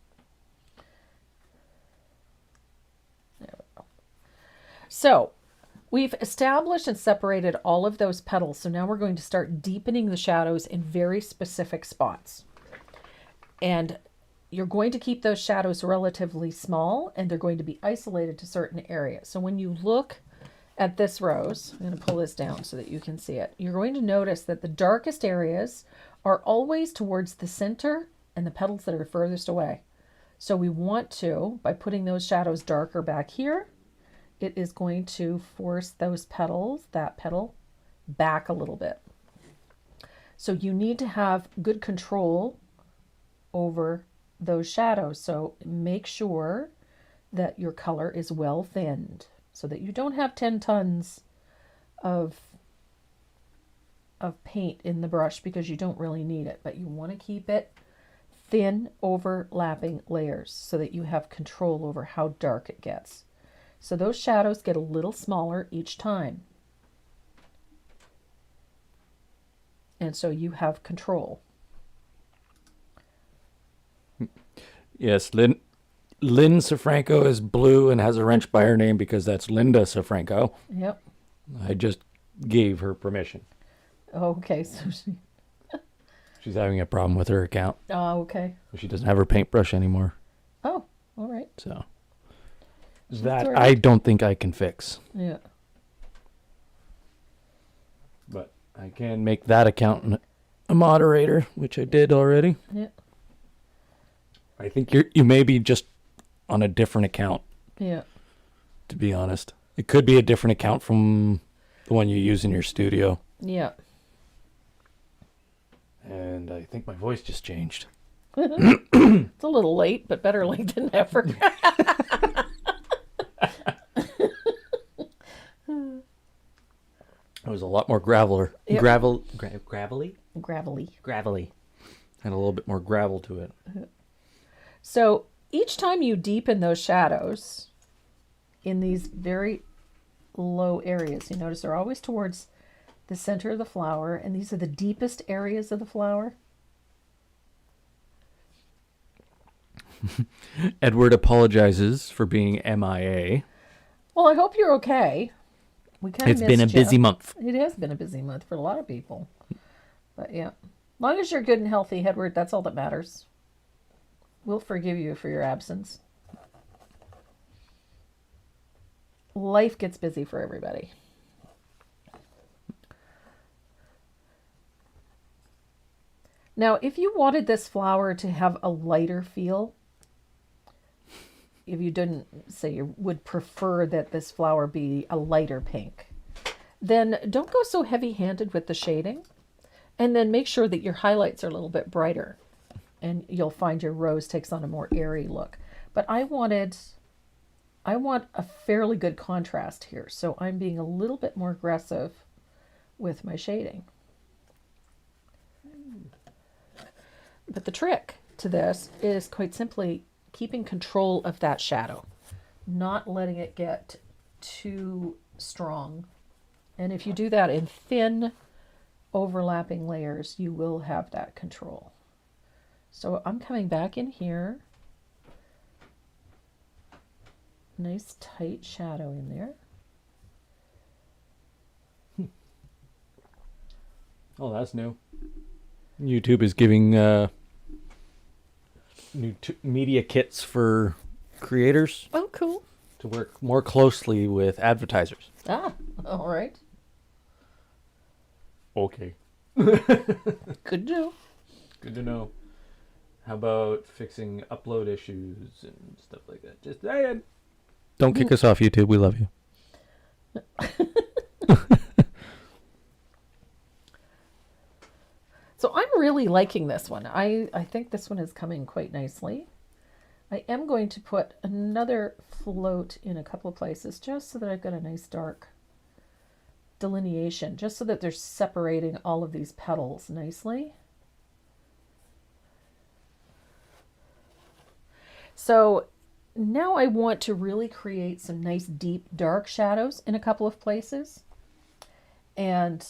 There we go. So we've established and separated all of those petals. So now we're going to start deepening the shadows in very specific spots. And you're going to keep those shadows relatively small and they're going to be isolated to certain areas. So when you look at this rose, I'm going to pull this down so that you can see it. You're going to notice that the darkest areas are always towards the center and the petals that are furthest away. So we want to, by putting those shadows darker back here, it is going to force those petals, that petal, back a little bit. So you need to have good control over those shadows. So make sure that your color is well thinned so that you don't have 10 tons of paint in the brush, because you don't really need it, but you want to keep it thin overlapping layers so that you have control over how dark it gets. So those shadows get a little smaller each time. And so you have control. Yes, Lynn Safranco is blue and has a wrench by her name because that's Linda Safranco. Yep. I just gave her permission. Okay, so She's having a problem with her account. oh, okay. She doesn't have her paintbrush anymore. Oh, all right. So That's that all right. I don't think I can fix. Yeah. But I can make that account a moderator, which I did already. Yeah. I think you may be just on a different account, Yeah. to be honest. It could be a different account from the one you use in your studio. Yeah. And I think my voice just changed. It's a little late, but better late than never. It was a lot more graveler. Yep. Gravelly? Gravelly. Gravelly. Had a little bit more gravel to it. So each time you deepen those shadows in these very low areas, you notice they're always towards the center of the flower, and these are the deepest areas of the flower. Edward apologizes for being MIA. Well, I hope you're okay. We kind of It's been a busy month. It has been a busy month for a lot of people. But yeah, as long as you're good and healthy, Edward, that's all that matters. We'll forgive you for your absence. Life gets busy for everybody. Now, if you wanted this flower to have a lighter feel, if you didn't say you would prefer that this flower be a lighter pink, then don't go so heavy-handed with the shading, and then make sure that your highlights are a little bit brighter, and you'll find your rose takes on a more airy look. But I want a fairly good contrast here, so I'm being a little bit more aggressive with my shading. But the trick to this is quite simply keeping control of that shadow, not letting it get too strong. And if you do that in thin overlapping layers, you will have that control. So I'm coming back in here. Nice tight shadow in there. Oh, that's new. YouTube is giving new media kits for creators Oh, cool. to work more closely with advertisers. Ah, all right. Okay. Good to know. Good to know. How about fixing upload issues and stuff like that? Just saying. Don't kick us off, YouTube. We love you. So I'm really liking this one. I think this one is coming quite nicely. I am going to put another float in a couple of places just so that I've got a nice dark delineation, just so that they're separating all of these petals nicely. So now I want to really create some nice deep dark shadows in a couple of places, and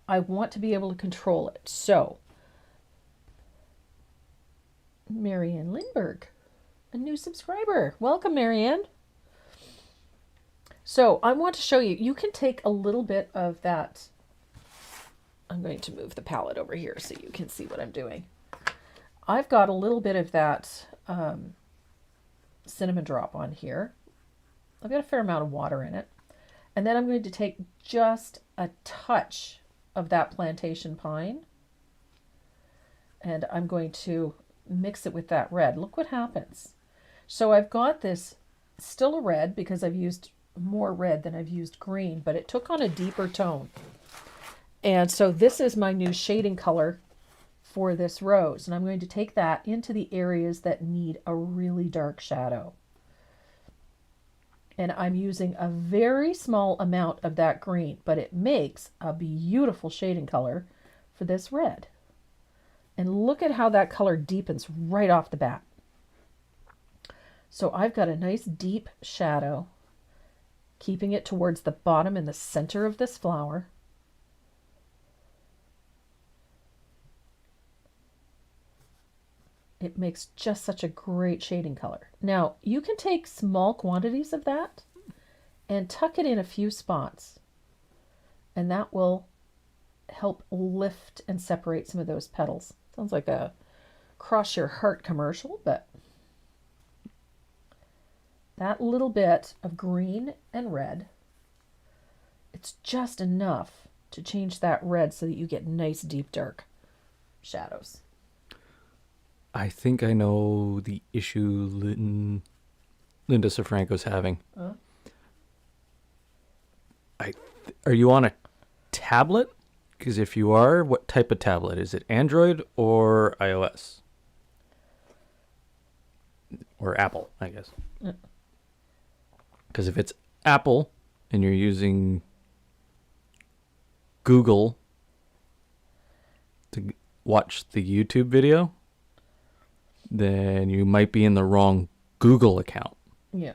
I want to be able to control it. So Marianne Lindberg, a new subscriber. Welcome, Marianne. So I want to show you, you can take a little bit of that. I'm going to move the palette over here so you can see what I'm doing. I've got a little bit of that cinnamon drop on here. I've got a fair amount of water in it. And then I'm going to take just a touch of that plantation pine. And I'm going to mix it with that red. Look what happens. So I've got this still a red because I've used more red than I've used green, but it took on a deeper tone. And so this is my new shading color for this rose. And I'm going to take that into the areas that need a really dark shadow. And I'm using a very small amount of that green, but it makes a beautiful shading color for this red. And look at how that color deepens right off the bat. So I've got a nice deep shadow, keeping it towards the bottom and the center of this flower. It makes just such a great shading color. Now, you can take small quantities of that and tuck it in a few spots, and that will help lift and separate some of those petals. Sounds like a cross your heart commercial, but that little bit of green and red, it's just enough to change that red so that you get nice deep dark shadows. I think I know the issue Linda Sofranco's having. Are you on a tablet? Because if you are, what type of tablet? Is it Android or iOS? Or Apple, I guess. Because if it's Apple and you're using Google to watch the YouTube video, then you might be in the wrong Google account. Yeah.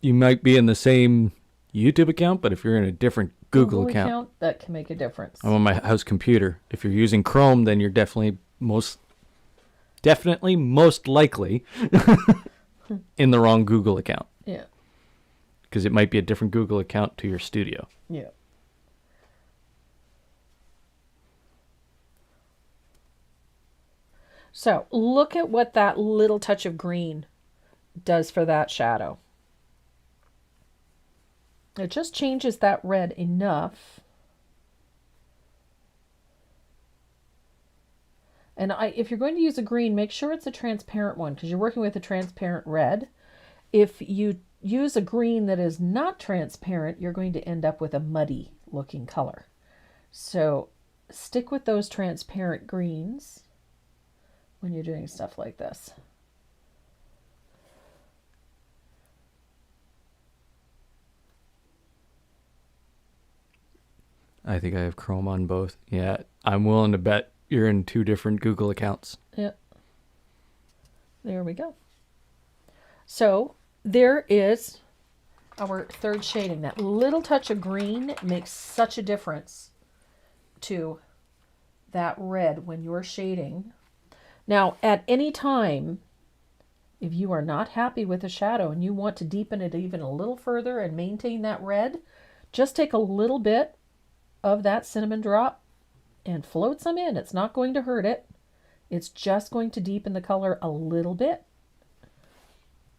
You might be in the same YouTube account, but if you're in a different Google account, that can make a difference. I'm on my house computer. If you're using Chrome, then you're definitely most likely in the wrong Google account. Yeah. Because it might be a different Google account to your studio. Yeah. So look at what that little touch of green does for that shadow. It just changes that red enough. And if you're going to use a green, make sure it's a transparent one because you're working with a transparent red. If you use a green that is not transparent, you're going to end up with a muddy looking color. So stick with those transparent greens when you're doing stuff like this. I think I have Chrome on both. Yeah, I'm willing to bet you're in two different Google accounts. Yep. There we go. So there is our third shading. That little touch of green makes such a difference to that red when you're shading. Now, at any time, if you are not happy with a shadow and you want to deepen it even a little further and maintain that red, just take a little bit of that cinnamon drop and float some in. It's not going to hurt it. It's just going to deepen the color a little bit.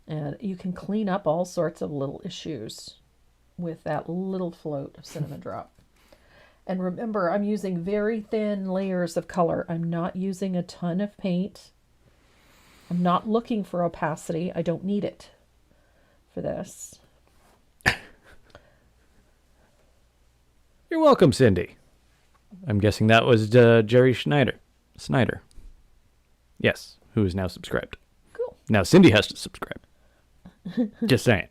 And you can clean up all sorts of little issues with that little float of cinnamon drop. And remember, I'm using very thin layers of color. I'm not using a ton of paint. I'm not looking for opacity. I don't need it for this. You're welcome, Cindy. I'm guessing that was Jerry Snyder. Yes, who is now subscribed. Cool. Now Cindy has to subscribe. Just saying.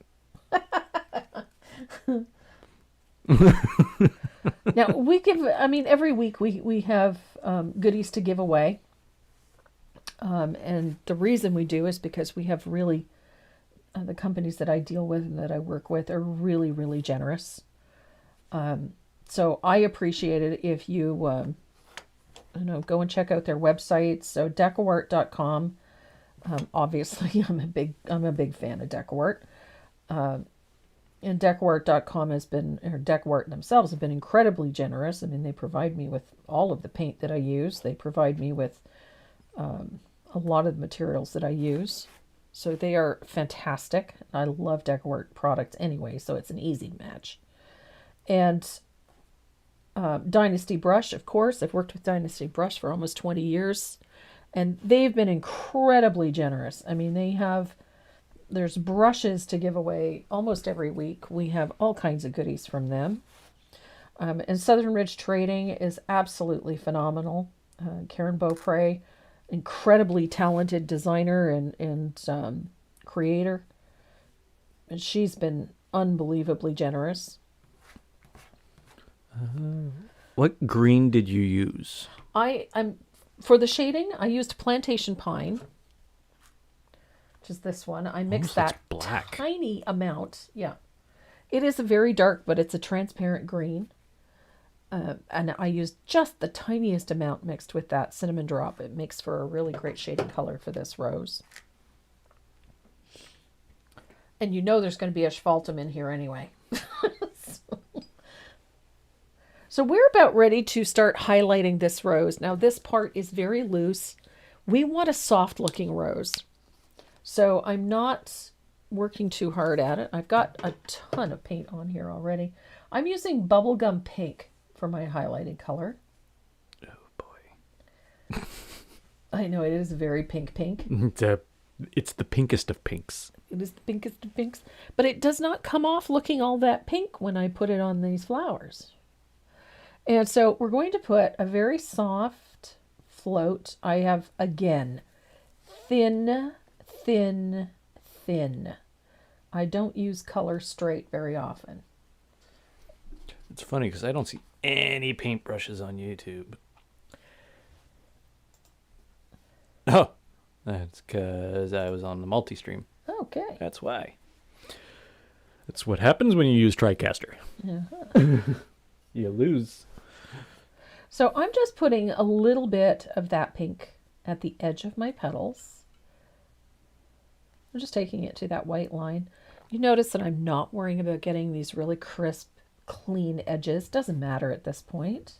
Now, every week we have goodies to give away. And the reason we do is because we have really, the companies that I deal with and that I work with are really, really generous. So I appreciate it if you, go and check out their websites. So decawart.com. Obviously, I'm a big fan of Decawart. And decawart.com Decawart themselves have been incredibly generous. I mean, they provide me with all of the paint that I use. They provide me with a lot of the materials that I use. So they are fantastic. I love Decawart products anyway, so it's an easy match. And Dynasty Brush, of course. I've worked with Dynasty Brush for almost 20 years. And they've been incredibly generous. I mean, they have There's brushes to give away almost every week. We have all kinds of goodies from them. And Southern Ridge Trading is absolutely phenomenal. Karen Beaupre, incredibly talented designer and creator. And she's been unbelievably generous. What green did you use? I'm for the shading, I used Plantation Pine, which is this one. I mixed Almost that looks black. tiny amount. Yeah. It is very dark, but it's a transparent green. And I used just the tiniest amount mixed with that cinnamon drop. It makes for a really great shading color for this rose. And you know there's going to be asphaltum in here anyway. So we're about ready to start highlighting this rose. Now this part is very loose. We want a soft looking rose. So I'm not working too hard at it. I've got a ton of paint on here already. I'm using bubblegum pink for my highlighting color. Oh boy. I know it is very pink. It's the pinkest of pinks. It is the pinkest of pinks. But it does not come off looking all that pink when I put it on these flowers. And so we're going to put a very soft float. I have, again, thin. I don't use color straight very often. It's funny because I don't see any paintbrushes on YouTube. Oh, that's because I was on the multi-stream. Okay. That's why. That's what happens when you use TriCaster. You lose. So I'm just putting a little bit of that pink at the edge of my petals. I'm just taking it to that white line. You notice that I'm not worrying about getting these really crisp, clean edges. Doesn't matter at this point.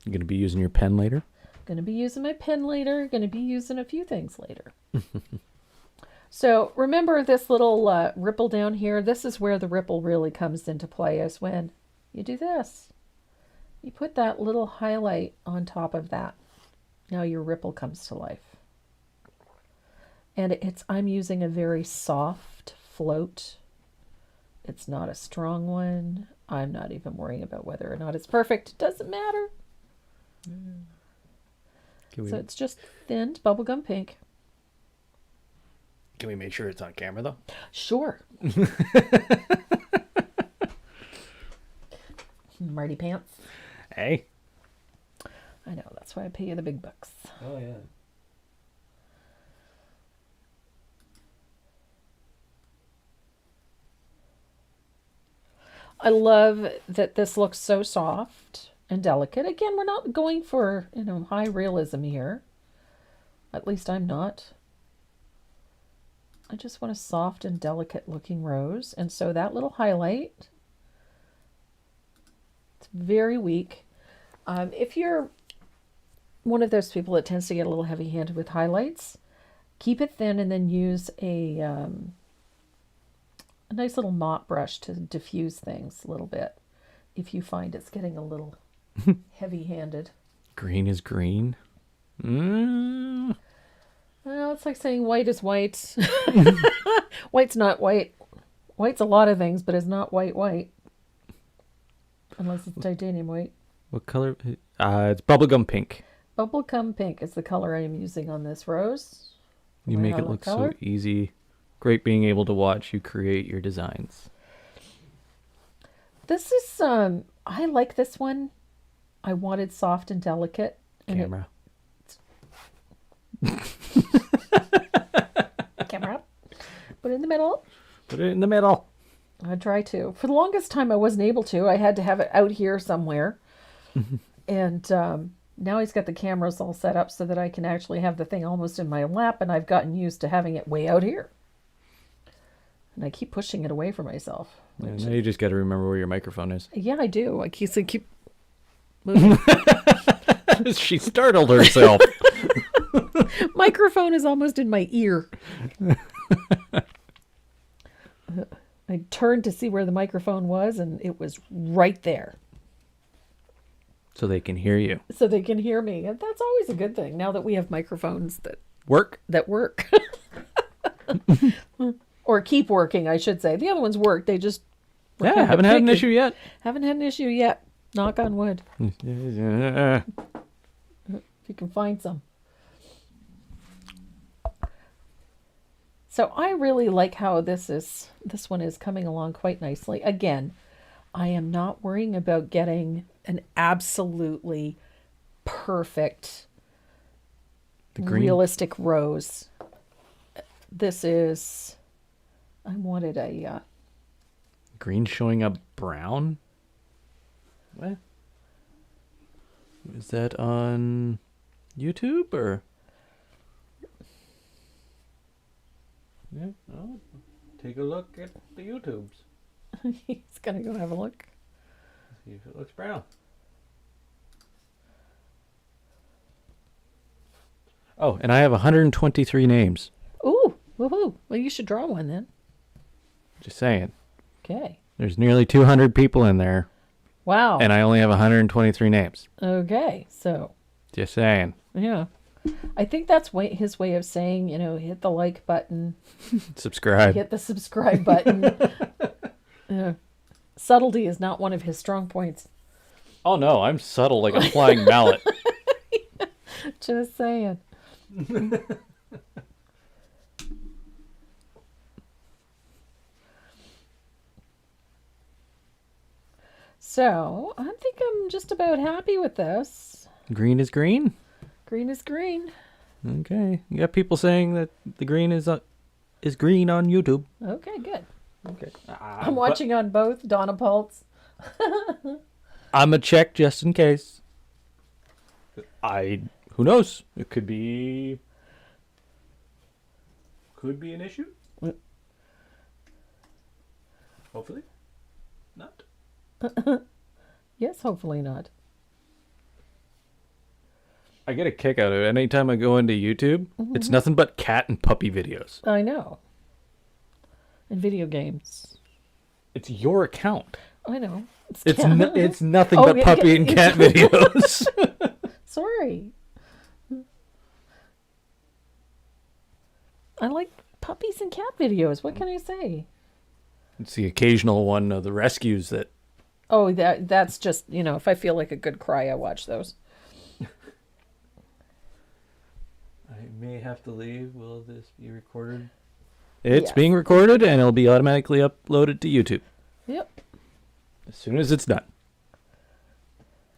You're going to be using your pen later? Going to be using my pen later. Going to be using a few things later. So remember this little ripple down here? This is where the ripple really comes into play, is when you do this. You put that little highlight on top of that. Now your ripple comes to life. And I'm using a very soft float. It's not a strong one. I'm not even worrying about whether or not it's perfect. It doesn't matter. So it's just thinned bubblegum pink. Can we make sure it's on camera, though? Sure. Marty Pants. Hey. I know, that's why I pay you the big bucks. Oh, yeah. I love that this looks so soft and delicate. Again, we're not going for, high realism here. At least I'm not. I just want a soft and delicate looking rose. And so that little highlight, it's very weak. If you're one of those people that tends to get a little heavy-handed with highlights, keep it thin and then use a nice little mop brush to diffuse things a little bit if you find it's getting a little heavy-handed. Green is green. Well, it's like saying white is white. White's not white. White's a lot of things, but it's not white. Unless it's titanium white. What color? It's bubblegum pink. Bubblegum pink is the color I am using on this rose. You make it look so easy. Great being able to watch you create your designs. This is, I like this one. I wanted soft and delicate. Camera. Camera. Put it in the middle. Put it in the middle. I try to. For the longest time, I wasn't able to. I had to have it out here somewhere. And now he's got the cameras all set up so that I can actually have the thing almost in my lap, and I've gotten used to having it way out here. And I keep pushing it away from myself. Yeah, now you just got to remember where your microphone is. Yeah, I do. I keep moving. She startled herself. Microphone is almost in my ear. I turned to see where the microphone was, and it was right there. So they can hear you. So they can hear me. And that's always a good thing now that we have microphones that work. Or keep working, I should say. The other ones work. They just were kind of haven't had an picky. issue yet. Haven't had an issue yet. Knock on wood. Yeah. If you can find some. So I really like how this one is coming along quite nicely. Again, I am not worrying about getting an absolutely perfect The green. realistic rose. This is, I wanted a Green showing up brown? What? Is that on YouTube or? Yeah, oh, take a look at the YouTubes. he's gonna go have a look. See if it looks brown. Oh, and I have 123 names. Ooh, woohoo. Well, you should draw one then. Just saying. Okay. There's nearly 200 people in there, Wow. and I only have 123 names. Okay, so Just saying. yeah, I think that's his way of saying, hit the like button, Subscribe. hit the subscribe button. Subtlety is not one of his strong points. Oh no, I'm subtle like a flying mallet. Just saying. So I think I'm just about happy with this. Green is green. Green is green. Okay, you got people saying that the green is green on YouTube. Okay, good. Okay, I'm watching on both Donna Pultz. I'm a check just in case. Who knows? It could be an issue. Hopefully, not. Yes, hopefully not. I get a kick out of it. Anytime I go into YouTube, it's nothing but cat and puppy videos. I know. And video games. It's your account. I know. It's nothing Oh, but yeah, puppy yeah. and cat videos. Sorry. I like puppies and cat videos. What can I say? It's the occasional one of the rescues that. Oh, that's just, if I feel like a good cry, I watch those. I may have to leave. Will this be recorded? It's Yes. being recorded and it'll be automatically uploaded to YouTube Yep. as soon as it's done.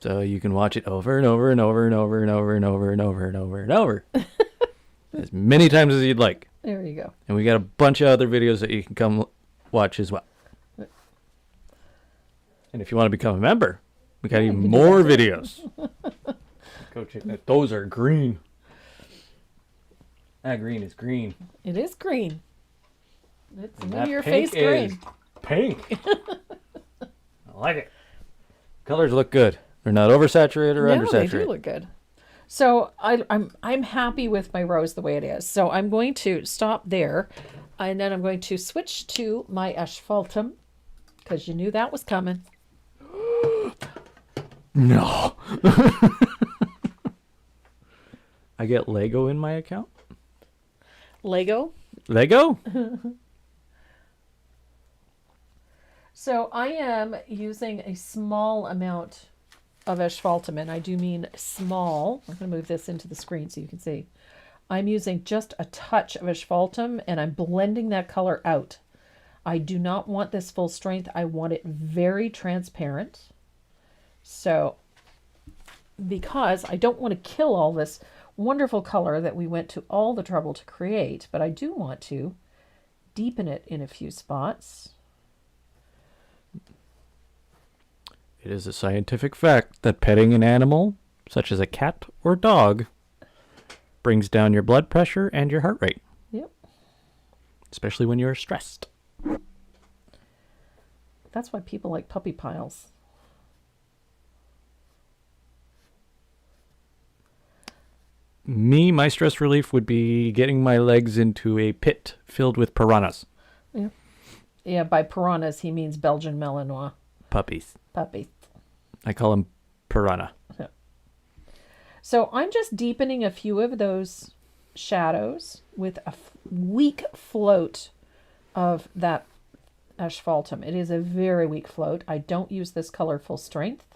So you can watch it over and over and over and over and over and over and over and over and over. As many times as you'd like. There you go. And we got a bunch of other videos that you can come watch as well. And if you want to become a member, we got even you can do more that videos. Go check that. Those are green. That green is green. It is green. It's And in that your pink face green. is pink. I like it. Colors look good. They're not oversaturated or No, undersaturated. they do look good. So I'm happy with my rose the way it is. So I'm going to stop there, and then I'm going to switch to my asphaltum because you knew that was coming. No. I get Lego in my account. Lego. Lego? So I am using a small amount of asphaltum, and I do mean small. I'm going to move this into the screen so you can see. I'm using just a touch of asphaltum, and I'm blending that color out. I do not want this full strength. I want it very transparent. So, because I don't want to kill all this wonderful color that we went to all the trouble to create, but I do want to deepen it in a few spots. It is a scientific fact that petting an animal, such as a cat or dog, brings down your blood pressure and your heart rate. Yep. Especially when you're stressed. That's why people like puppy piles. My stress relief would be getting my legs into a pit filled with piranhas. Yeah. Yeah, by piranhas, he means Belgian Malinois Puppies. puppies. I call them piranha. So I'm just deepening a few of those shadows with a weak float of that asphaltum. It is a very weak float. I don't use this color full strength.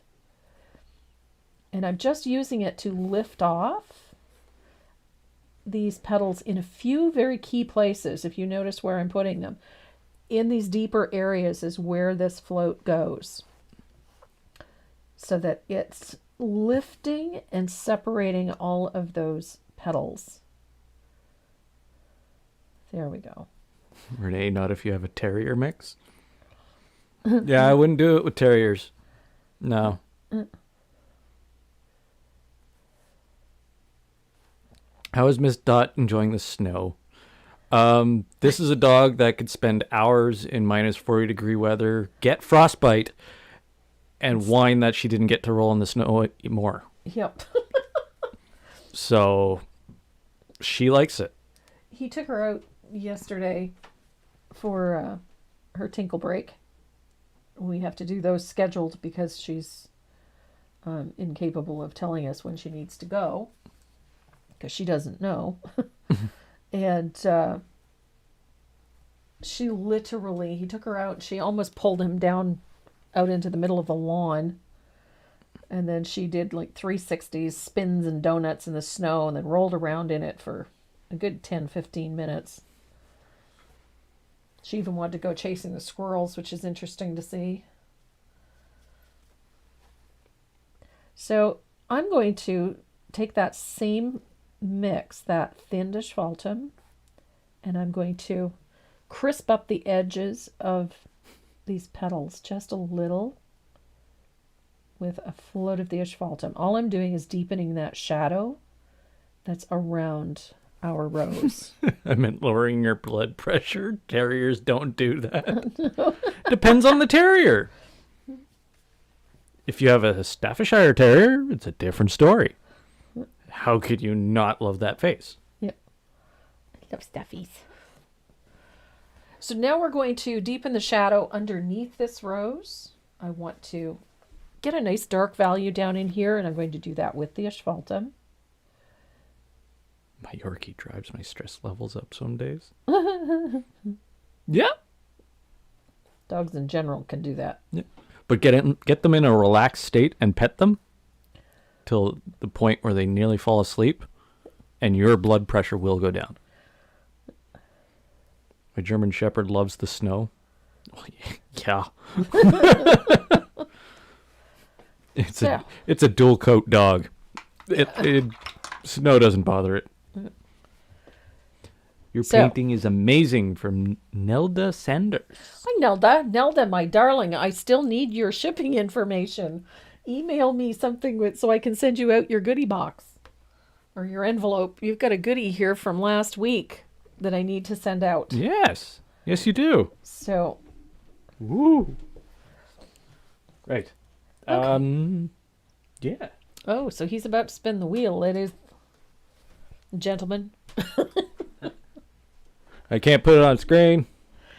And I'm just using it to lift off these petals in a few very key places. If you notice where I'm putting them, in these deeper areas is where this float goes, so that it's lifting and separating all of those petals. There we go. Renee, not if you have a terrier mix. Yeah, I wouldn't do it with terriers. No. How is Miss Dot enjoying the snow? This is a dog that could spend hours in minus 40-degree weather, get frostbite, and whine that she didn't get to roll in the snow more. Yep. So she likes it. He took her out yesterday for her tinkle break. We have to do those scheduled because she's incapable of telling us when she needs to go, because she doesn't know. And he took her out, she almost pulled him down out into the middle of the lawn. And then she did like 360s, spins and donuts in the snow, and then rolled around in it for a good 10-15 minutes. She even wanted to go chasing the squirrels, which is interesting to see. So I'm going to take that same mix, that thinned asphaltum, and I'm going to crisp up the edges of these petals just a little with a float of the asphaltum. All I'm doing is deepening that shadow that's around our rose. I meant lowering your blood pressure. Terriers don't do that. Depends on the terrier. If you have a Staffordshire Terrier, it's a different story. How could you not love that face? Yep. I love stuffies. So now we're going to deepen the shadow underneath this rose. I want to get a nice dark value down in here, and I'm going to do that with the asphaltum. My Yorkie drives my stress levels up some days. Yeah. Dogs in general can do that. Yeah. But get them in a relaxed state and pet them till the point where they nearly fall asleep, and your blood pressure will go down. My German Shepherd loves the snow. Oh, yeah. It's a dual coat dog. Snow doesn't bother it. Your painting is amazing, from Nelda Sanders. Hi, Nelda. Nelda, my darling, I still need your shipping information. Email me something so I can send you out your goodie box or your envelope. You've got a goodie here from last week that I need to send out. Yes. Yes, you do. So. Woo. Great. Okay. Yeah. Oh, so he's about to spin the wheel. It is, gentlemen. I can't put it on screen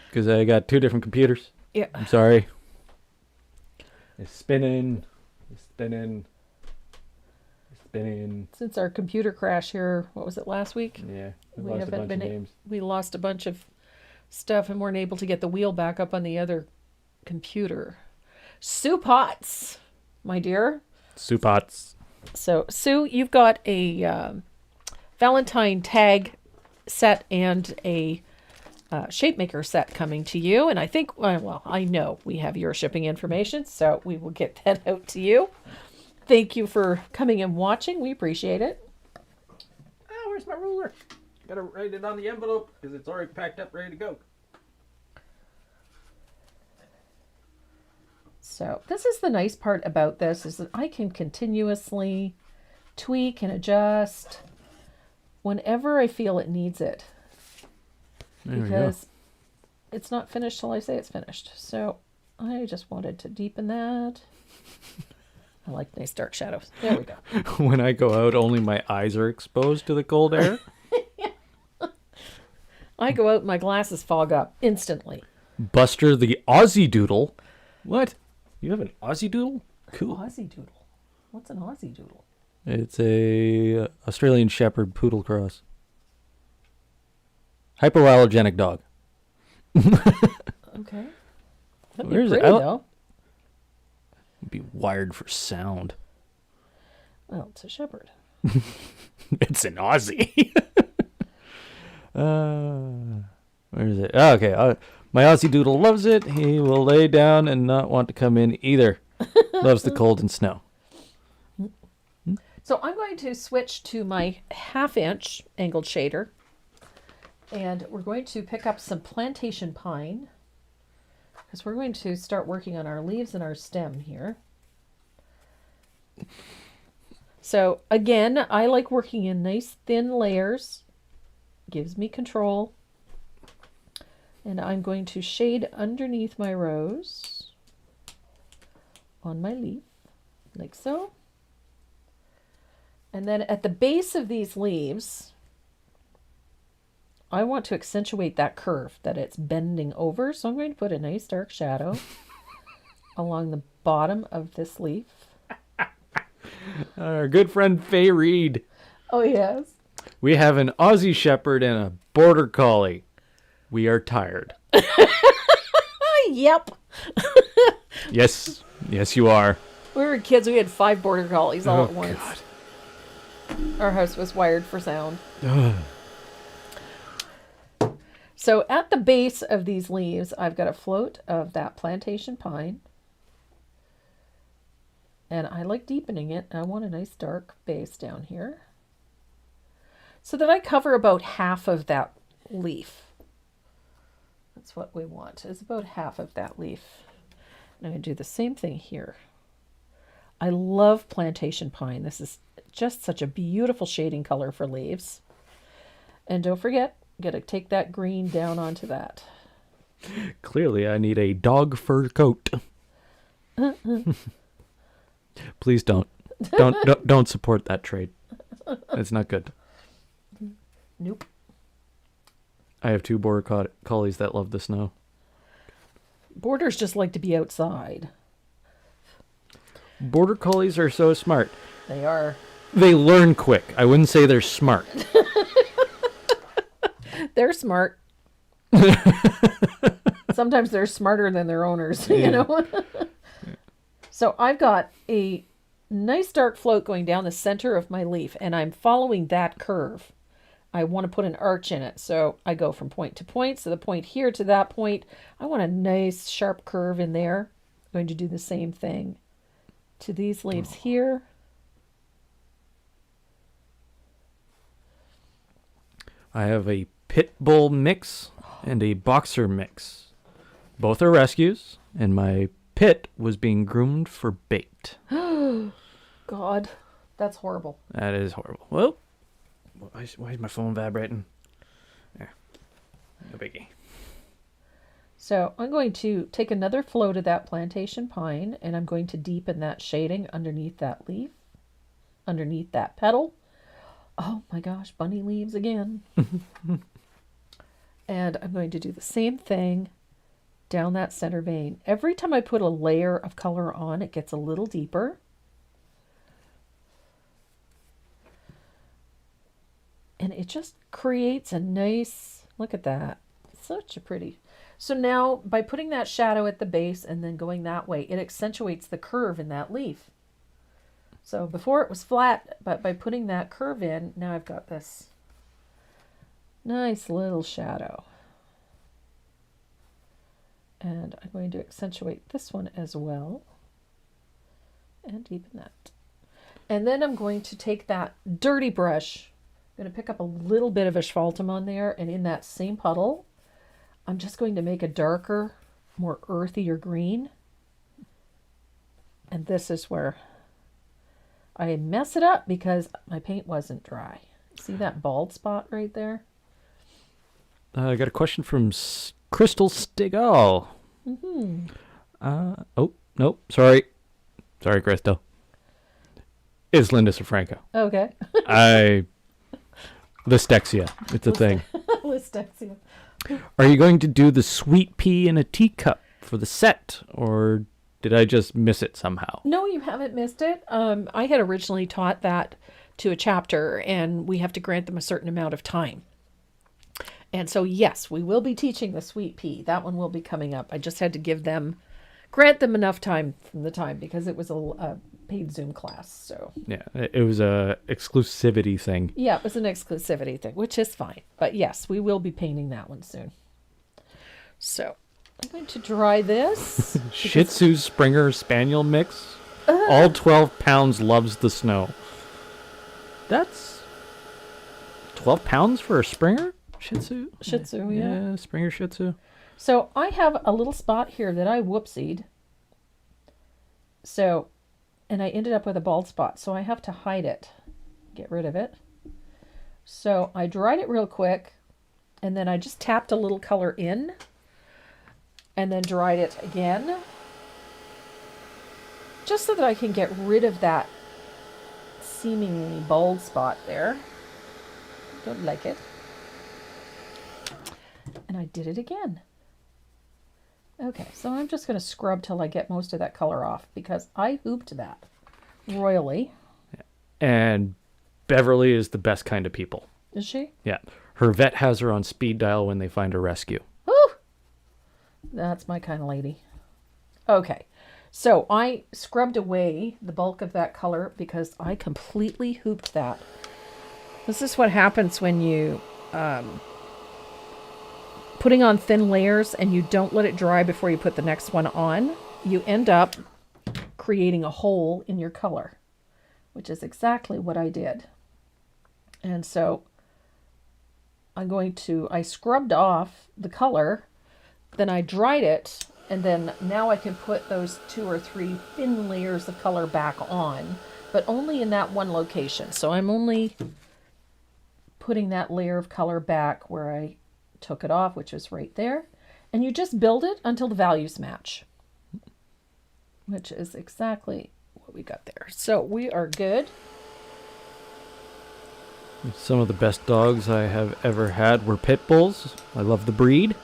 because I got two different computers. Yeah. I'm sorry. It's spinning. It's spinning. It's spinning. Since our computer crash here, what was it, last week? Yeah. We lost a bunch of stuff and weren't able to get the wheel back up on the other computer. Soup Pots, my dear. Soup Pots. So, Sue, you've got a Valentine tag set and a shape maker set coming to you, and I think, well, I know we have your shipping information, so we will get that out to you. Thank you for coming and watching. We appreciate it. Oh, where's my ruler? Gotta write it on the envelope because it's already packed up, ready to go. So this is the nice part about this, is that I can continuously tweak and adjust whenever I feel it needs it. Because it's not finished till I say it's finished. So I just wanted to deepen that. I like nice dark shadows. There we go. When I go out, only my eyes are exposed to the cold air. I go out and my glasses fog up instantly. Buster the Aussie Doodle. What? You have an Aussie Doodle? Cool. Aussie Doodle. What's an Aussie Doodle? It's a Australian Shepherd Poodle cross. Hypoallergenic dog. Okay. That'd be Where is it? pretty, though. Be wired for sound. Well, it's a shepherd. It's an Aussie. Where is it? Oh, okay. My Aussie Doodle loves it. He will lay down and not want to come in either. Loves the cold and snow. So I'm going to switch to my 1/2-inch angled shader. And we're going to pick up some plantation pine. Because we're going to start working on our leaves and our stem here. So again, I like working in nice thin layers. Gives me control. And I'm going to shade underneath my rose on my leaf, like so. And then at the base of these leaves, I want to accentuate that curve that it's bending over. So I'm going to put a nice dark shadow along the bottom of this leaf. Our good friend Faye Reed. Oh, yes. We have an Aussie Shepherd and a Border Collie. We are tired. Yep. Yes. Yes, you are. We were kids. We had 5 border collies all Oh, at once. God. Our house was wired for sound. So at the base of these leaves, I've got a float of that plantation pine. And I like deepening it. I want a nice dark base down here. So that I cover about half of that leaf. That's what we want, is about half of that leaf. And I'm going to do the same thing here. I love plantation pine. This is just such a beautiful shading color for leaves. And don't forget, you got to take that green down onto that. Clearly, I need a dog fur coat. Please don't support that trade. It's not good. Nope. I have 2 border collies that love the snow. Borders just like to be outside. Border collies are so smart. They are. They learn quick. I wouldn't say they're smart. They're smart. Sometimes they're smarter than their owners, you know. So I've got a nice dark float going down the center of my leaf, and I'm following that curve. I want to put an arch in it, so I go from point to point. So the point here to that point, I want a nice sharp curve in there. I'm going to do the same thing to these leaves here. I have a pit bull mix and a boxer mix. Both are rescues, and my pit was being groomed for bait. God, that's horrible. That is horrible. Well, why is my phone vibrating? There. No biggie. So I'm going to take another float of that plantation pine, and I'm going to deepen that shading underneath that leaf, underneath that petal. Oh my gosh, bunny leaves again. And I'm going to do the same thing down that center vein. Every time I put a layer of color on, it gets a little deeper. And it just creates a nice, look at that. Such a pretty. So now by putting that shadow at the base and then going that way, it accentuates the curve in that leaf. So before it was flat, but by putting that curve in, now I've got this nice little shadow. And I'm going to accentuate this one as well and deepen that. And then I'm going to take that dirty brush. I'm going to pick up a little bit of asphaltum on there, and in that same puddle, I'm just going to make a darker, more earthier green. And this is where I mess it up because my paint wasn't dry. See that bald spot right there? I got a question from Crystal Stigall. Mm-hmm. Oh, nope. Sorry, Crystal. It's Linda Sofranco. Okay. Listexia. It's a thing. Listexia. Are you going to do the sweet pea in a teacup for the set, or did I just miss it somehow? No, you haven't missed it. I had originally taught that to a chapter, and we have to grant them a certain amount of time. And so, yes, we will be teaching the sweet pea. That one will be coming up. I just had to grant them enough time from the time because it was a paid Zoom class. So, Yeah, it was a exclusivity thing. yeah, it was an exclusivity thing, which is fine. But yes, we will be painting that one soon. So, I'm going to dry this. Shih Tzu Springer Spaniel mix. All 12 pounds loves the snow. That's 12 pounds for a Springer Shih Tzu? Shih Tzu, yeah. Springer Shih Tzu. So I have a little spot here that I whoopsied. So, and I ended up with a bald spot. So I have to hide it, get rid of it. So I dried it real quick, and then I just tapped a little color in, and then dried it again. Just so that I can get rid of that seemingly bald spot there. Don't like it. And I did it again. Okay, so I'm just going to scrub till I get most of that color off because I hooped that royally. And Beverly is the best kind of people. Is she? Yeah. Her vet has her on speed dial when they find a rescue. Woo! That's my kind of lady. Okay, so I scrubbed away the bulk of that color because I completely hooped that. This is what happens when you putting on thin layers and you don't let it dry before you put the next one on. You end up creating a hole in your color, which is exactly what I did. And so I scrubbed off the color, then I dried it, and then now I can put those 2 or 3 thin layers of color back on, but only in that one location. So I'm only putting that layer of color back where I took it off, which is right there. And you just build it until the values match, which is exactly what we got there. So we are good. Some of the best dogs I have ever had were pit bulls. I love the breed.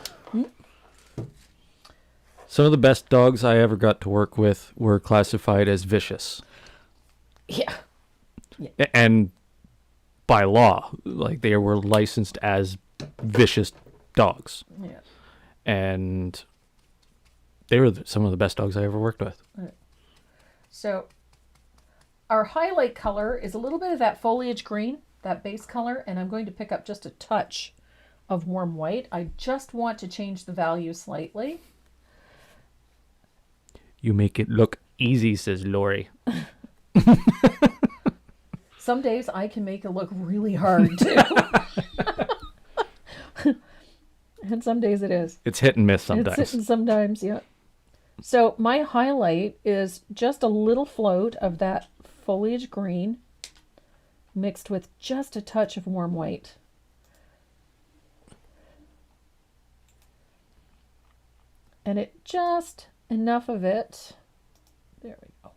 Some of the best dogs I ever got to work with were classified as vicious. Yeah. And by law, like they were licensed as vicious dogs. Yeah. And they were some of the best dogs I ever worked with. Right. So our highlight color is a little bit of that foliage green, that base color, and I'm going to pick up just a touch of warm white. I just want to change the value slightly. You make it look easy, says Lori. Some days I can make it look really hard too. And some days it is. It's hit and miss sometimes. It's hitting sometimes, yeah. So my highlight is just a little float of that foliage green mixed with just a touch of warm white. And it just enough of it. There we go.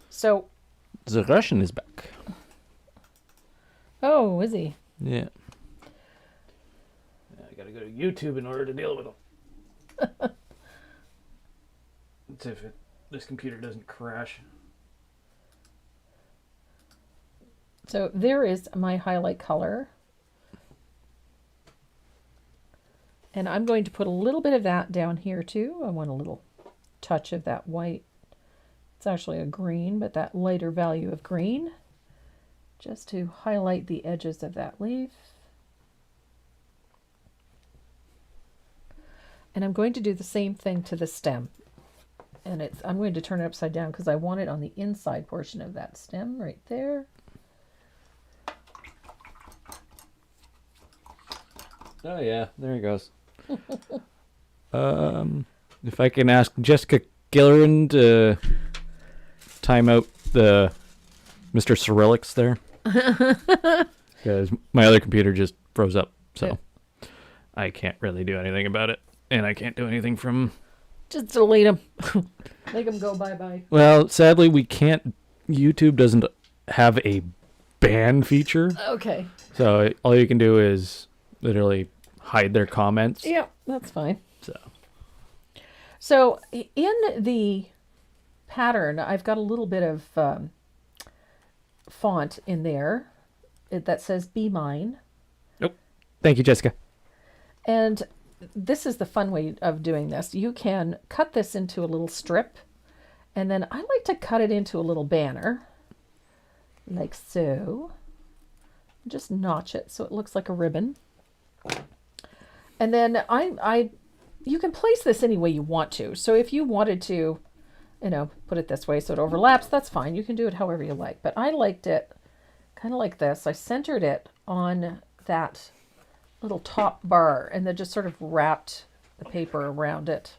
So The Russian is back. oh, is he? Yeah. I gotta go to YouTube in order to deal with him. Let's see if this computer doesn't crash. So there is my highlight color. And I'm going to put a little bit of that down here too. I want a little touch of that white. It's actually a green, but that lighter value of green, just to highlight the edges of that leaf. And I'm going to do the same thing to the stem. And I'm going to turn it upside down because I want it on the inside portion of that stem right there. Oh yeah, there he goes. If I can ask Jessica Gillerin to time out the Mr. Cyrillics there, because my other computer just froze up, so yeah. I can't really do anything about it, and I can't do anything from. Just delete them. Make them go bye-bye. Well, sadly, we can't. YouTube doesn't have a ban feature. Okay. So all you can do is literally hide their comments. Yeah, that's fine. So in the pattern, I've got a little bit of font in there that says "Be Mine." Nope. Thank you, Jessica. And this is the fun way of doing this. You can cut this into a little strip, and then I like to cut it into a little banner, like so. Just notch it so it looks like a ribbon. And then you can place this any way you want to. So if you wanted to, put it this way so it overlaps, that's fine. You can do it however you like. But I liked it kind of like this. I centered it on that little top bar and then just sort of wrapped the paper around it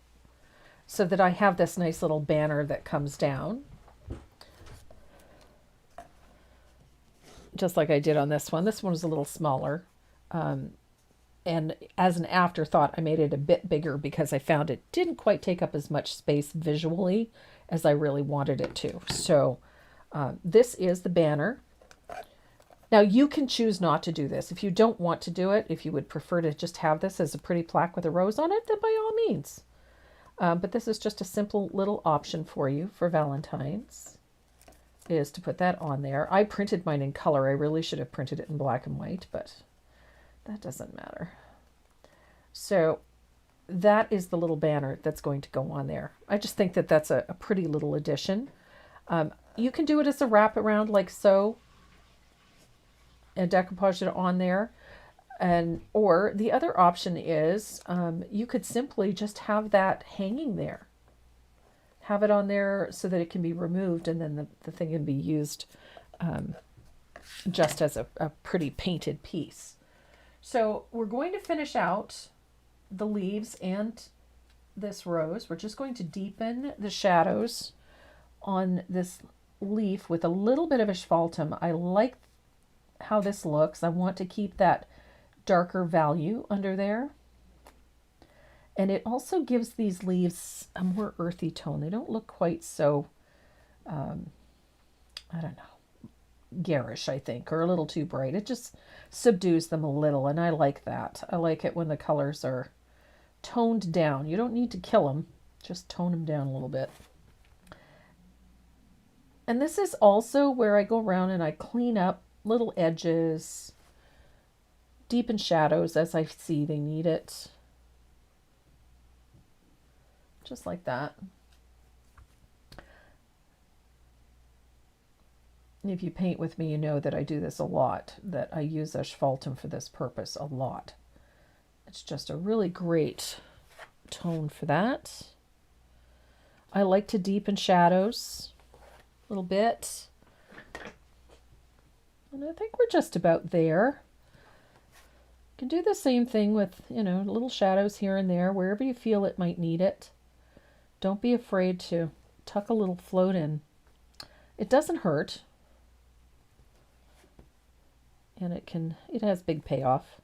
so that I have this nice little banner that comes down. Just like I did on this one. This one was a little smaller. And as an afterthought, I made it a bit bigger because I found it didn't quite take up as much space visually as I really wanted it to. So this is the banner. Now you can choose not to do this. If you don't want to do it, if you would prefer to just have this as a pretty plaque with a rose on it, then by all means. But this is just a simple little option for you for Valentine's, is to put that on there. I printed mine in color. I really should have printed it in black and white, but that doesn't matter. So that is the little banner that's going to go on there. I just think that that's a pretty little addition. You can do it as a wraparound like so and decoupage it on there. Or the other option is you could simply just have that hanging there. Have it on there so that it can be removed and then the thing can be used just as a pretty painted piece. So we're going to finish out the leaves and this rose. We're just going to deepen the shadows on this leaf with a little bit of asphaltum. I like how this looks. I want to keep that darker value under there. And it also gives these leaves a more earthy tone. They don't look quite so, I don't know, garish, I think, or a little too bright. It just subdues them a little, and I like that. I like it when the colors are toned down. You don't need to kill them, just tone them down a little bit. And this is also where I go around and I clean up little edges, deepen shadows as I see they need it. Just like that. If you paint with me, you know that I do this a lot, that I use asphaltum for this purpose a lot. It's just a really great tone for that. I like to deepen shadows a little bit. And I think we're just about there. You can do the same thing with, little shadows here and there, wherever you feel it might need it. Don't be afraid to tuck a little float in. It doesn't hurt. And it has big payoff.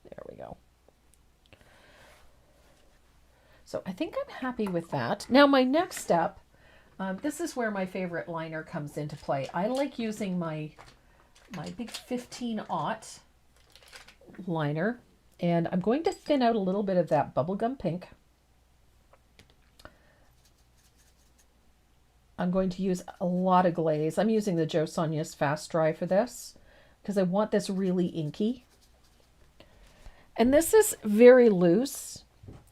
There we go. So I think I'm happy with that. Now my next step, this is where my favorite liner comes into play. I like using my big 15-aught liner. And I'm going to thin out a little bit of that bubblegum pink. I'm going to use a lot of glaze. I'm using the Jo Sonja's Fast Dry for this because I want this really inky. And this is very loose.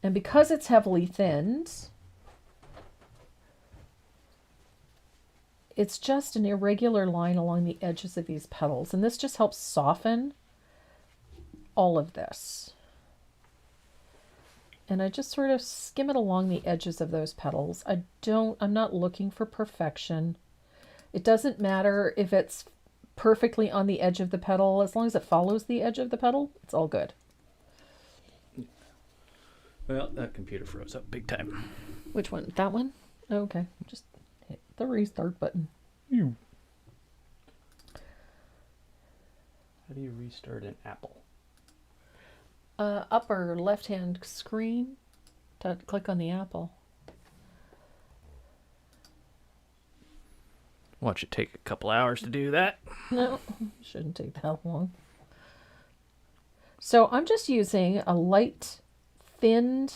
And because it's heavily thinned, it's just an irregular line along the edges of these petals. And this just helps soften all of this. And I just sort of skim it along the edges of those petals. I'm not looking for perfection. It doesn't matter if it's perfectly on the edge of the petal. As long as it follows the edge of the petal, it's all good. Well, that computer froze up big time. Which one? That one? Oh, okay. Just hit the restart button. How do you restart an Apple? Upper left-hand screen, click on the apple. Watch it take a couple hours to do that. No, shouldn't take that long. So I'm just using a light thinned,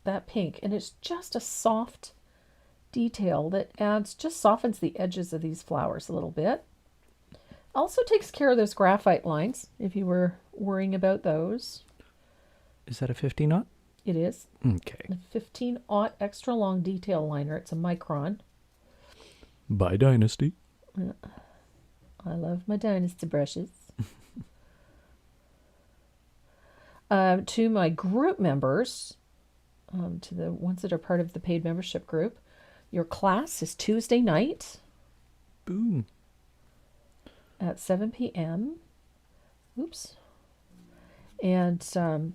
that pink, and it's just a soft detail that just softens the edges of these flowers a little bit. Also takes care of those graphite lines, if you were worrying about those. Is that a 50-knot? It is. Okay. A 15-aught extra long detail liner. It's a micron. By Dynasty. I love my Dynasty brushes. To my group members, to the ones that are part of the paid membership group, your class is Tuesday night. Boom. At 7 p.m. Oops. And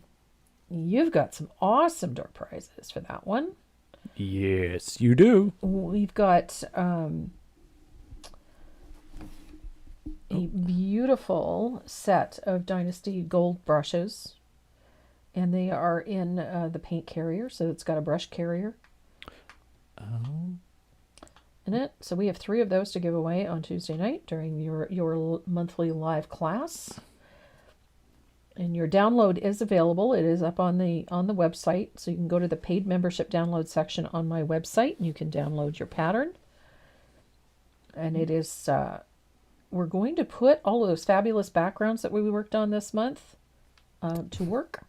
you've got some awesome door prizes for that one. Yes, you do. We've got a beautiful set of Dynasty gold brushes. And they are in the paint carrier, so it's got a brush carrier in it. So we have 3 of those to give away on Tuesday night during your monthly live class. And your download is available. It is up on the website, so you can go to the paid membership download section on my website, and you can download your pattern. And it is we're going to put all of those fabulous backgrounds that we worked on this month to work.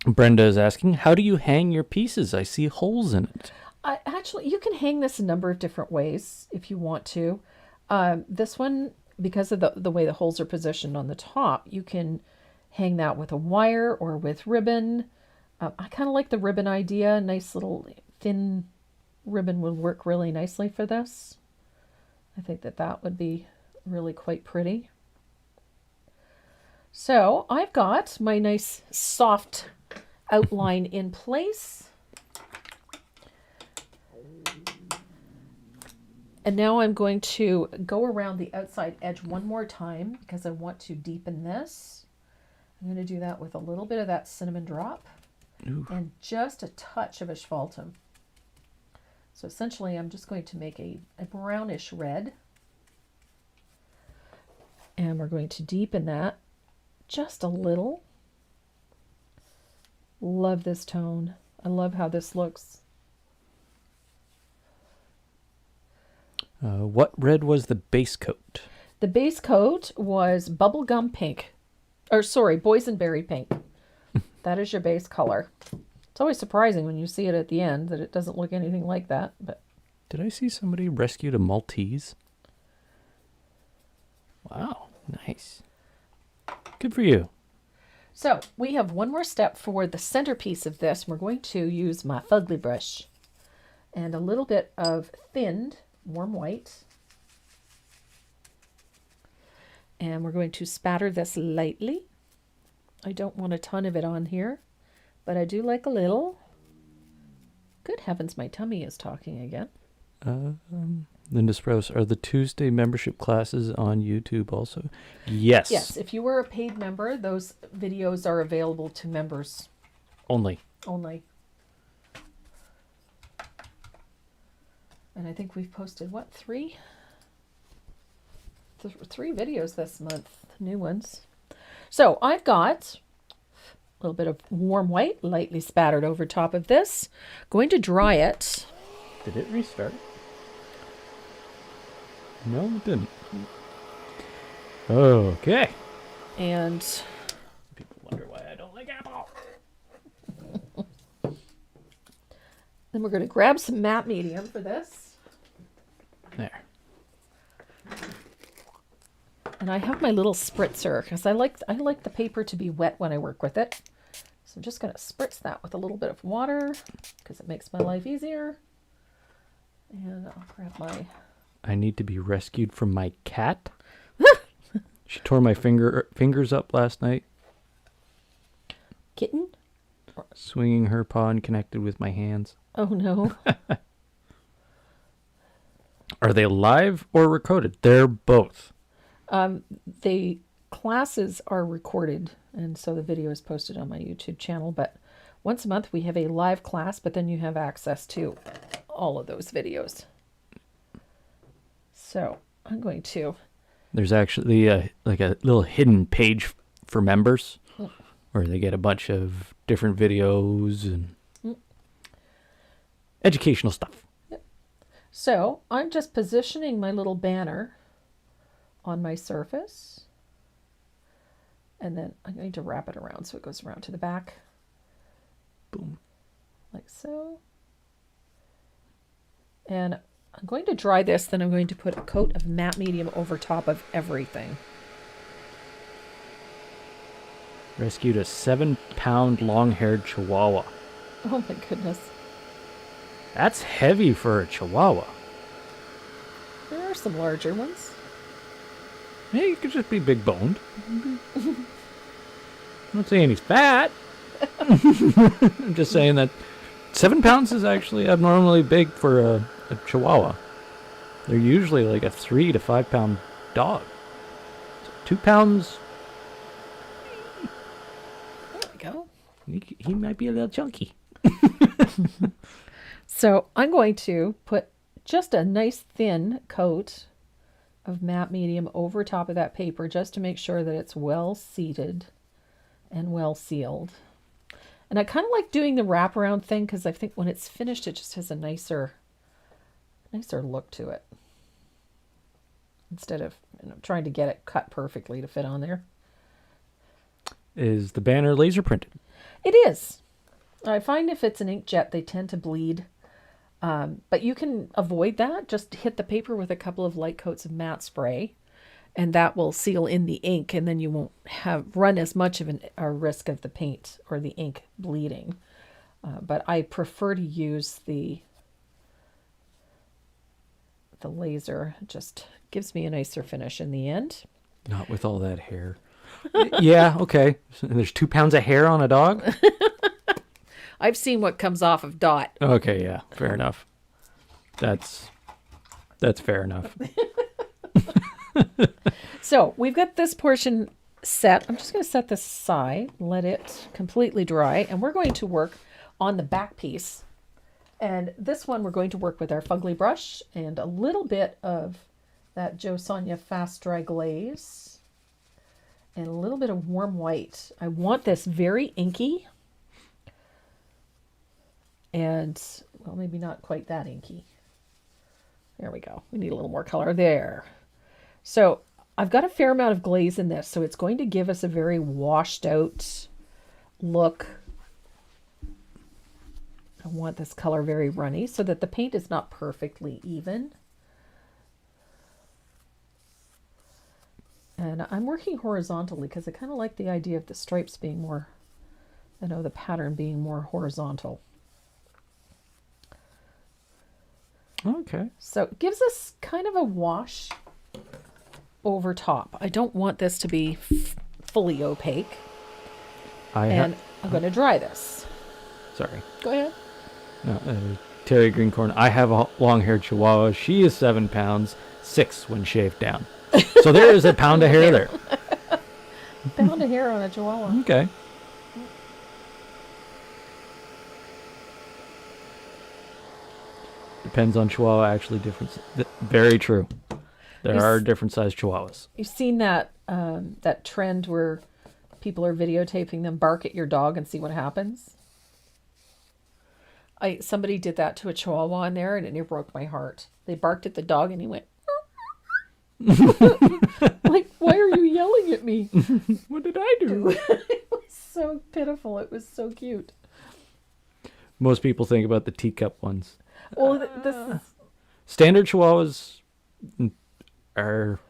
Brenda is asking, how do you hang your pieces? I see holes in it. Actually, you can hang this a number of different ways if you want to. This one, because of the way the holes are positioned on the top, you can hang that with a wire or with ribbon. I kind of like the ribbon idea. Nice little thin ribbon would work really nicely for this. I think that would be really quite pretty. So I've got my nice soft outline in place. And now I'm going to go around the outside edge one more time because I want to deepen this. I'm going to do that with a little bit of that cinnamon drop. Ooh. And just a touch of asphaltum. So essentially I'm just going to make a brownish red. And we're going to deepen that just a little. Love this tone. I love how this looks. What red was the base coat? The base coat was bubblegum pink. Or sorry, boysenberry pink. That is your base color. It's always surprising when you see it at the end that it doesn't look anything like that. But did I see somebody rescued a Maltese? Wow, nice. Good for you. So we have one more step for the centerpiece of this. We're going to use my fugly brush and a little bit of thinned warm white. And we're going to spatter this lightly. I don't want a ton of it on here, but I do like a little. Good heavens, my tummy is talking again. Linda Sprouse, are the Tuesday membership classes on YouTube also? Yes. Yes, if you were a paid member, those videos are available to members Only. And I think we've posted, what, 3? 3 videos this month, new ones. So I've got a little bit of warm white lightly spattered over top of this. Going to dry it. Did it restart? No, it didn't. Okay. And People wonder why I don't like apple. then we're going to grab some matte medium for this. There. And I have my little spritzer because I like the paper to be wet when I work with it. So I'm just going to spritz that with a little bit of water because it makes my life easier. And I'll grab my... I need to be rescued from my cat. She tore my fingers up last night. Kitten? Swinging her paw and connected with my hands. Oh no. Are they live or recorded? They're both. The classes are recorded, and so the video is posted on my YouTube channel. But once a month we have a live class, but then you have access to all of those videos. So I'm going to... There's actually like a little hidden page for members where they get a bunch of different videos and educational stuff. So I'm just positioning my little banner on my surface. And then I'm going to wrap it around so it goes around to the back. Boom. Like so. And I'm going to dry this, then I'm going to put a coat of matte medium over top of everything. Rescued a 7-pound long-haired Chihuahua. Oh my goodness. That's heavy for a Chihuahua. There are some larger ones. Yeah, you could just be big boned. I'm not saying he's fat. I'm just saying that 7 pounds is actually abnormally big for a Chihuahua. They're usually like a 3 to 5 pound dog. So 2 pounds, There we go. he might be a little chunky. So I'm going to put just a nice thin coat of matte medium over top of that paper just to make sure that it's well seated and well sealed. And I kind of like doing the wraparound thing because I think when it's finished, it just has a nicer look to it. Instead of trying to get it cut perfectly to fit on there. Is the banner laser printed? It is. I find if it's an inkjet, they tend to bleed. But you can avoid that. Just hit the paper with a couple of light coats of matte spray, and that will seal in the ink, and then you won't run as much of a risk of the paint or the ink bleeding. But I prefer to use the laser. It just gives me a nicer finish in the end. Not with all that hair. Yeah, okay. So there's 2 pounds of hair on a dog? I've seen what comes off of Dot. Okay, yeah, fair enough. That's fair enough. So we've got this portion set. I'm just going to set this aside, let it completely dry, and we're going to work on the back piece. And this one we're going to work with our Fugly brush and a little bit of that Jo Sonja Fast Dry Glaze and a little bit of warm white. I want this very inky and, well, maybe not quite that inky. There we go. We need a little more color there. So I've got a fair amount of glaze in this, so it's going to give us a very washed out look. I want this color very runny so that the paint is not perfectly even. And I'm working horizontally because I kind of like the idea of the stripes being more, the pattern being more horizontal. Okay. So it gives us kind of a wash over top. I don't want this to be fully opaque. I'm going to dry this. Sorry. Go ahead. No, Terry Greencorn. I have a long-haired Chihuahua. She is 7 pounds, 6 when shaved down. So there is a pound of hair there. Pound of hair on a Chihuahua. Okay. Depends on Chihuahua. Actually, very true. There are different sized Chihuahuas. You've seen that that trend where people are videotaping them bark at your dog and see what happens. Somebody did that to a Chihuahua in there, and it near broke my heart. They barked at the dog, and he went. Like, why are you yelling at me? What did I do? It was so pitiful. It was so cute. Most people think about the teacup ones. Well, this is... Standard Chihuahuas are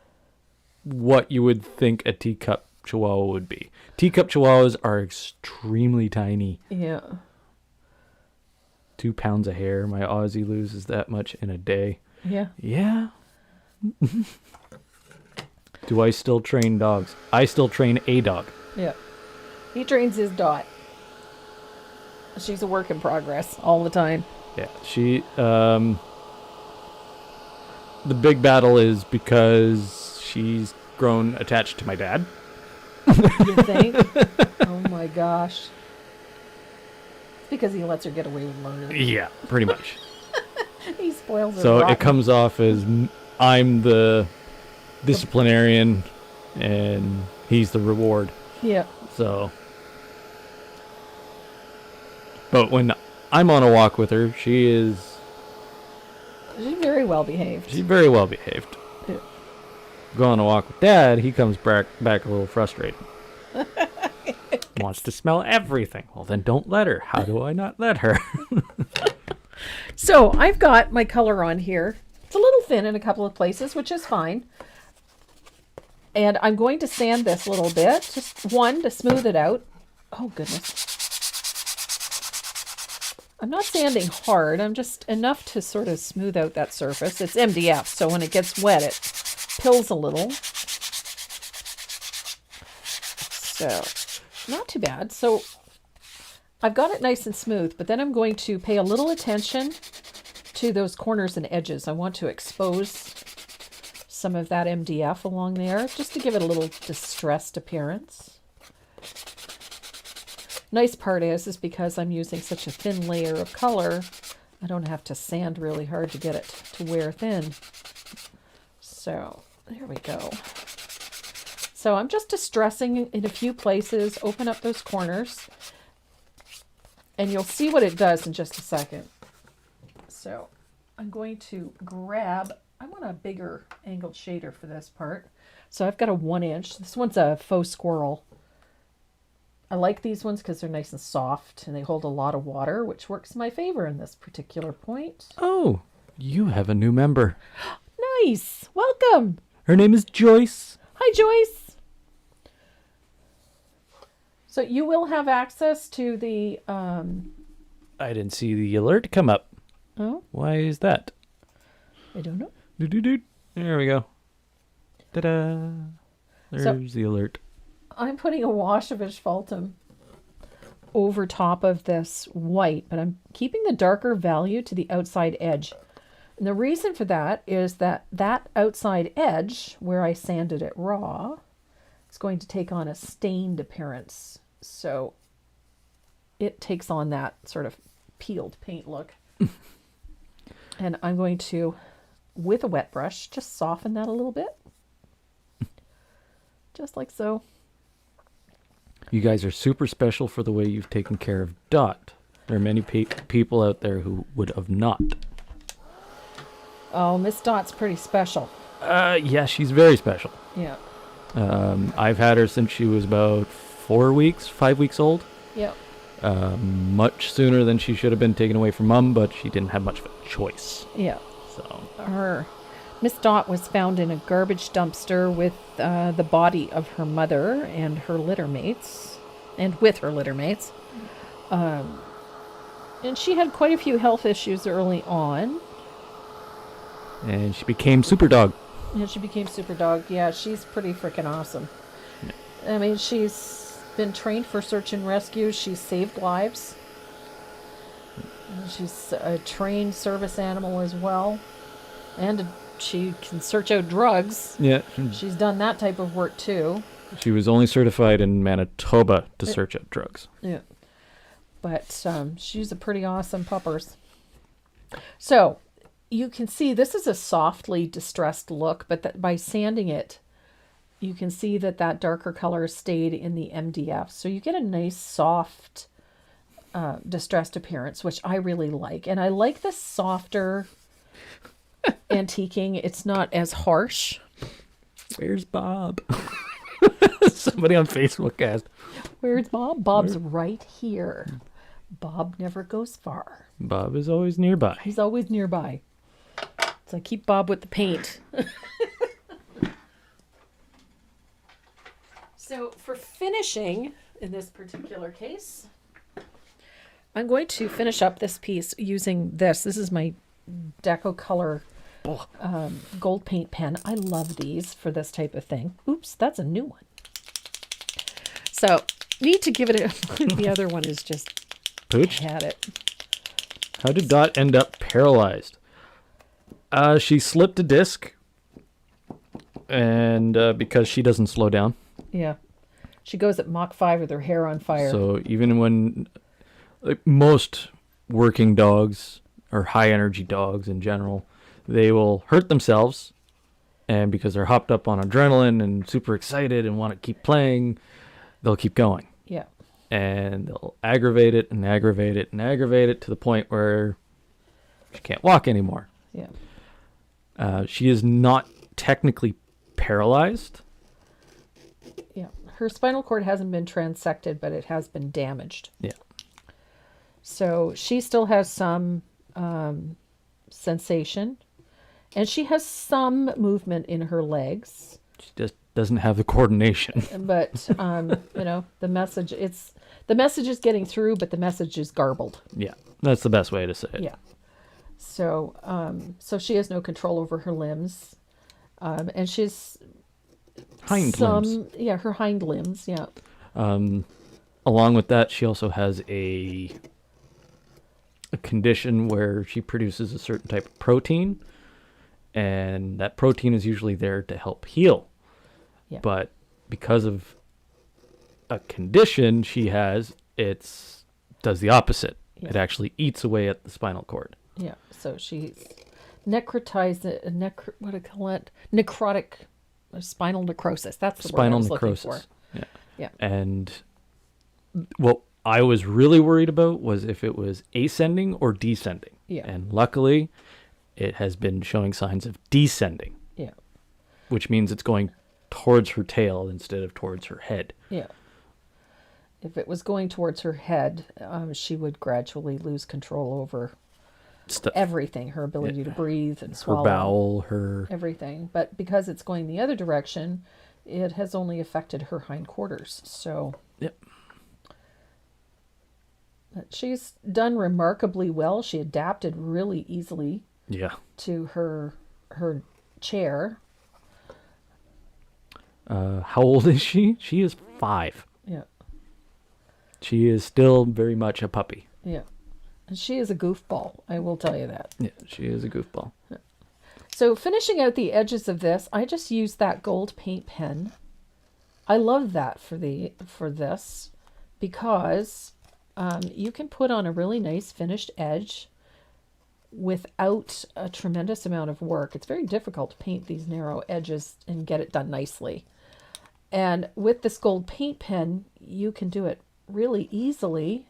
what you would think a teacup Chihuahua would be. Teacup Chihuahuas are extremely tiny. Yeah. 2 pounds of hair. My Aussie loses that much in a day. Yeah. Yeah. Do I still train dogs? I still train a dog. Yeah. He trains his Dot. She's a work in progress all the time. Yeah, she, the big battle is because she's grown attached to my dad. You think? Oh my gosh. Because he lets her get away with murder. Yeah, pretty much. He spoils her. So rotten. it comes off as I'm the disciplinarian and he's the reward. Yeah. So, but when I'm on a walk with her, she's very well behaved. very well behaved. Yeah. Go on a walk with Dad, he comes back a little frustrated. Wants to smell everything. Well, then don't let her. How do I not let her? So I've got my color on here. It's a little thin in a couple of places, which is fine. And I'm going to sand this a little bit, just one to smooth it out. Oh, goodness. I'm not sanding hard. I'm just enough to sort of smooth out that surface. It's MDF, so when it gets wet, it pills a little. So, not too bad. So, I've got it nice and smooth, but then I'm going to pay a little attention to those corners and edges. I want to expose some of that MDF along there, just to give it a little distressed appearance. Nice part is because I'm using such a thin layer of color, I don't have to sand really hard to get it to wear thin. So there we go. So I'm just distressing in a few places, open up those corners, and you'll see what it does in just a second. So I'm going to grab, I want a bigger angled shader for this part. So I've got a 1-inch. This one's a faux squirrel. I like these ones because they're nice and soft and they hold a lot of water, which works in my favor in this particular point. Oh, you have a new member. Nice. Welcome. Her name is Joyce. Hi, Joyce. So you will have access to the... I didn't see the alert come up. Oh, Why is that? I don't know. Doo-doo-doo. There we go. Ta-da. There's the alert. I'm putting a wash of asphaltum over top of this white, but I'm keeping the darker value to the outside edge. And the reason for that is that that outside edge, where I sanded it raw, is going to take on a stained appearance. So it takes on that sort of peeled paint look. And I'm going to, with a wet brush, just soften that a little bit. Just like so. You guys are super special for the way you've taken care of Dot. There are many people out there who would have not. Oh, Miss Dot's pretty special. Yeah, she's very special. Yeah. I've had her since she was about 5 weeks old. Yep. Much sooner than she should have been taken away from Mom, but she didn't have much of a choice. Yeah. So Miss Dot was found in a garbage dumpster with the body of her mother and her litter mates, and with her litter mates. And she had quite a few health issues early on. And she became Super Dog. And she became Super Dog. Yeah, she's pretty freaking awesome. I mean, she's been trained for search and rescue. She's saved lives. And she's a trained service animal as well. And she can search out drugs. Yeah. She's done that type of work too. She was only certified in Manitoba to search out drugs. Yeah. But she's a pretty awesome puppers. So you can see this is a softly distressed look, but that by sanding it, you can see that that darker color stayed in the MDF. So you get a nice soft distressed appearance, which I really like. And I like the softer antiquing. It's not as harsh. Where's Bob? Somebody on Facebook asked. Where's Bob? Bob's right here. Bob never goes far. Bob is always nearby. He's always nearby. So I keep Bob with the paint. So for finishing, in this particular case, I'm going to finish up this piece using this. This is my Deco Color gold paint pen. I love these for this type of thing. Oops, that's a new one. So need to give it a... The other one is just... Pooch? Had it. How did Dot end up paralyzed? She slipped a disc, and because she doesn't slow down. Yeah. She goes at Mach 5 with her hair on fire. So even when most working dogs, or high energy dogs in general, they will hurt themselves, and because they're hopped up on adrenaline and super excited and want to keep playing, they'll keep going. Yeah. and they'll aggravate it and aggravate it and aggravate it to the point where she can't walk anymore. Yeah. She is not technically paralyzed. Yeah. Her spinal cord hasn't been transected, but it has been damaged. Yeah. So she still has some sensation, and she has some movement in her legs. She just doesn't have the coordination. But the message is getting through, but the message is garbled. Yeah, that's the best way to say it. Yeah. So she has no control over her limbs, and she's Limbs. Yeah, her hind limbs. Yeah. Along with that, she also has a condition where she produces a certain type of protein, and that protein is usually there to help heal. Yeah. But because of a condition she has, does the opposite. Yeah. It actually eats away at the spinal cord. Yeah. So she's necrotic spinal necrosis. That's the word I Spinal was looking necrosis. for. Yeah. Yeah. And what I was really worried about was if it was ascending or descending. Yeah. And luckily, it has been showing signs of descending. Yeah. Which means it's going towards her tail instead of towards her head. Yeah. If it was going towards her head, she would gradually lose control over everything, her ability to breathe and swallow. Her bowel, her... everything. But because it's going the other direction, it has only affected her hindquarters. So... Yep. But she's done remarkably well. She adapted really easily to her chair. How old is she? She is 5. Yeah. She is still very much a puppy. Yeah. And she is a goofball, I will tell you that. Yeah, she is a goofball. So finishing out the edges of this, I just used that gold paint pen. I love that for this because you can put on a really nice finished edge without a tremendous amount of work. It's very difficult to paint these narrow edges and get it done nicely. And with this gold paint pen, you can do it really easily.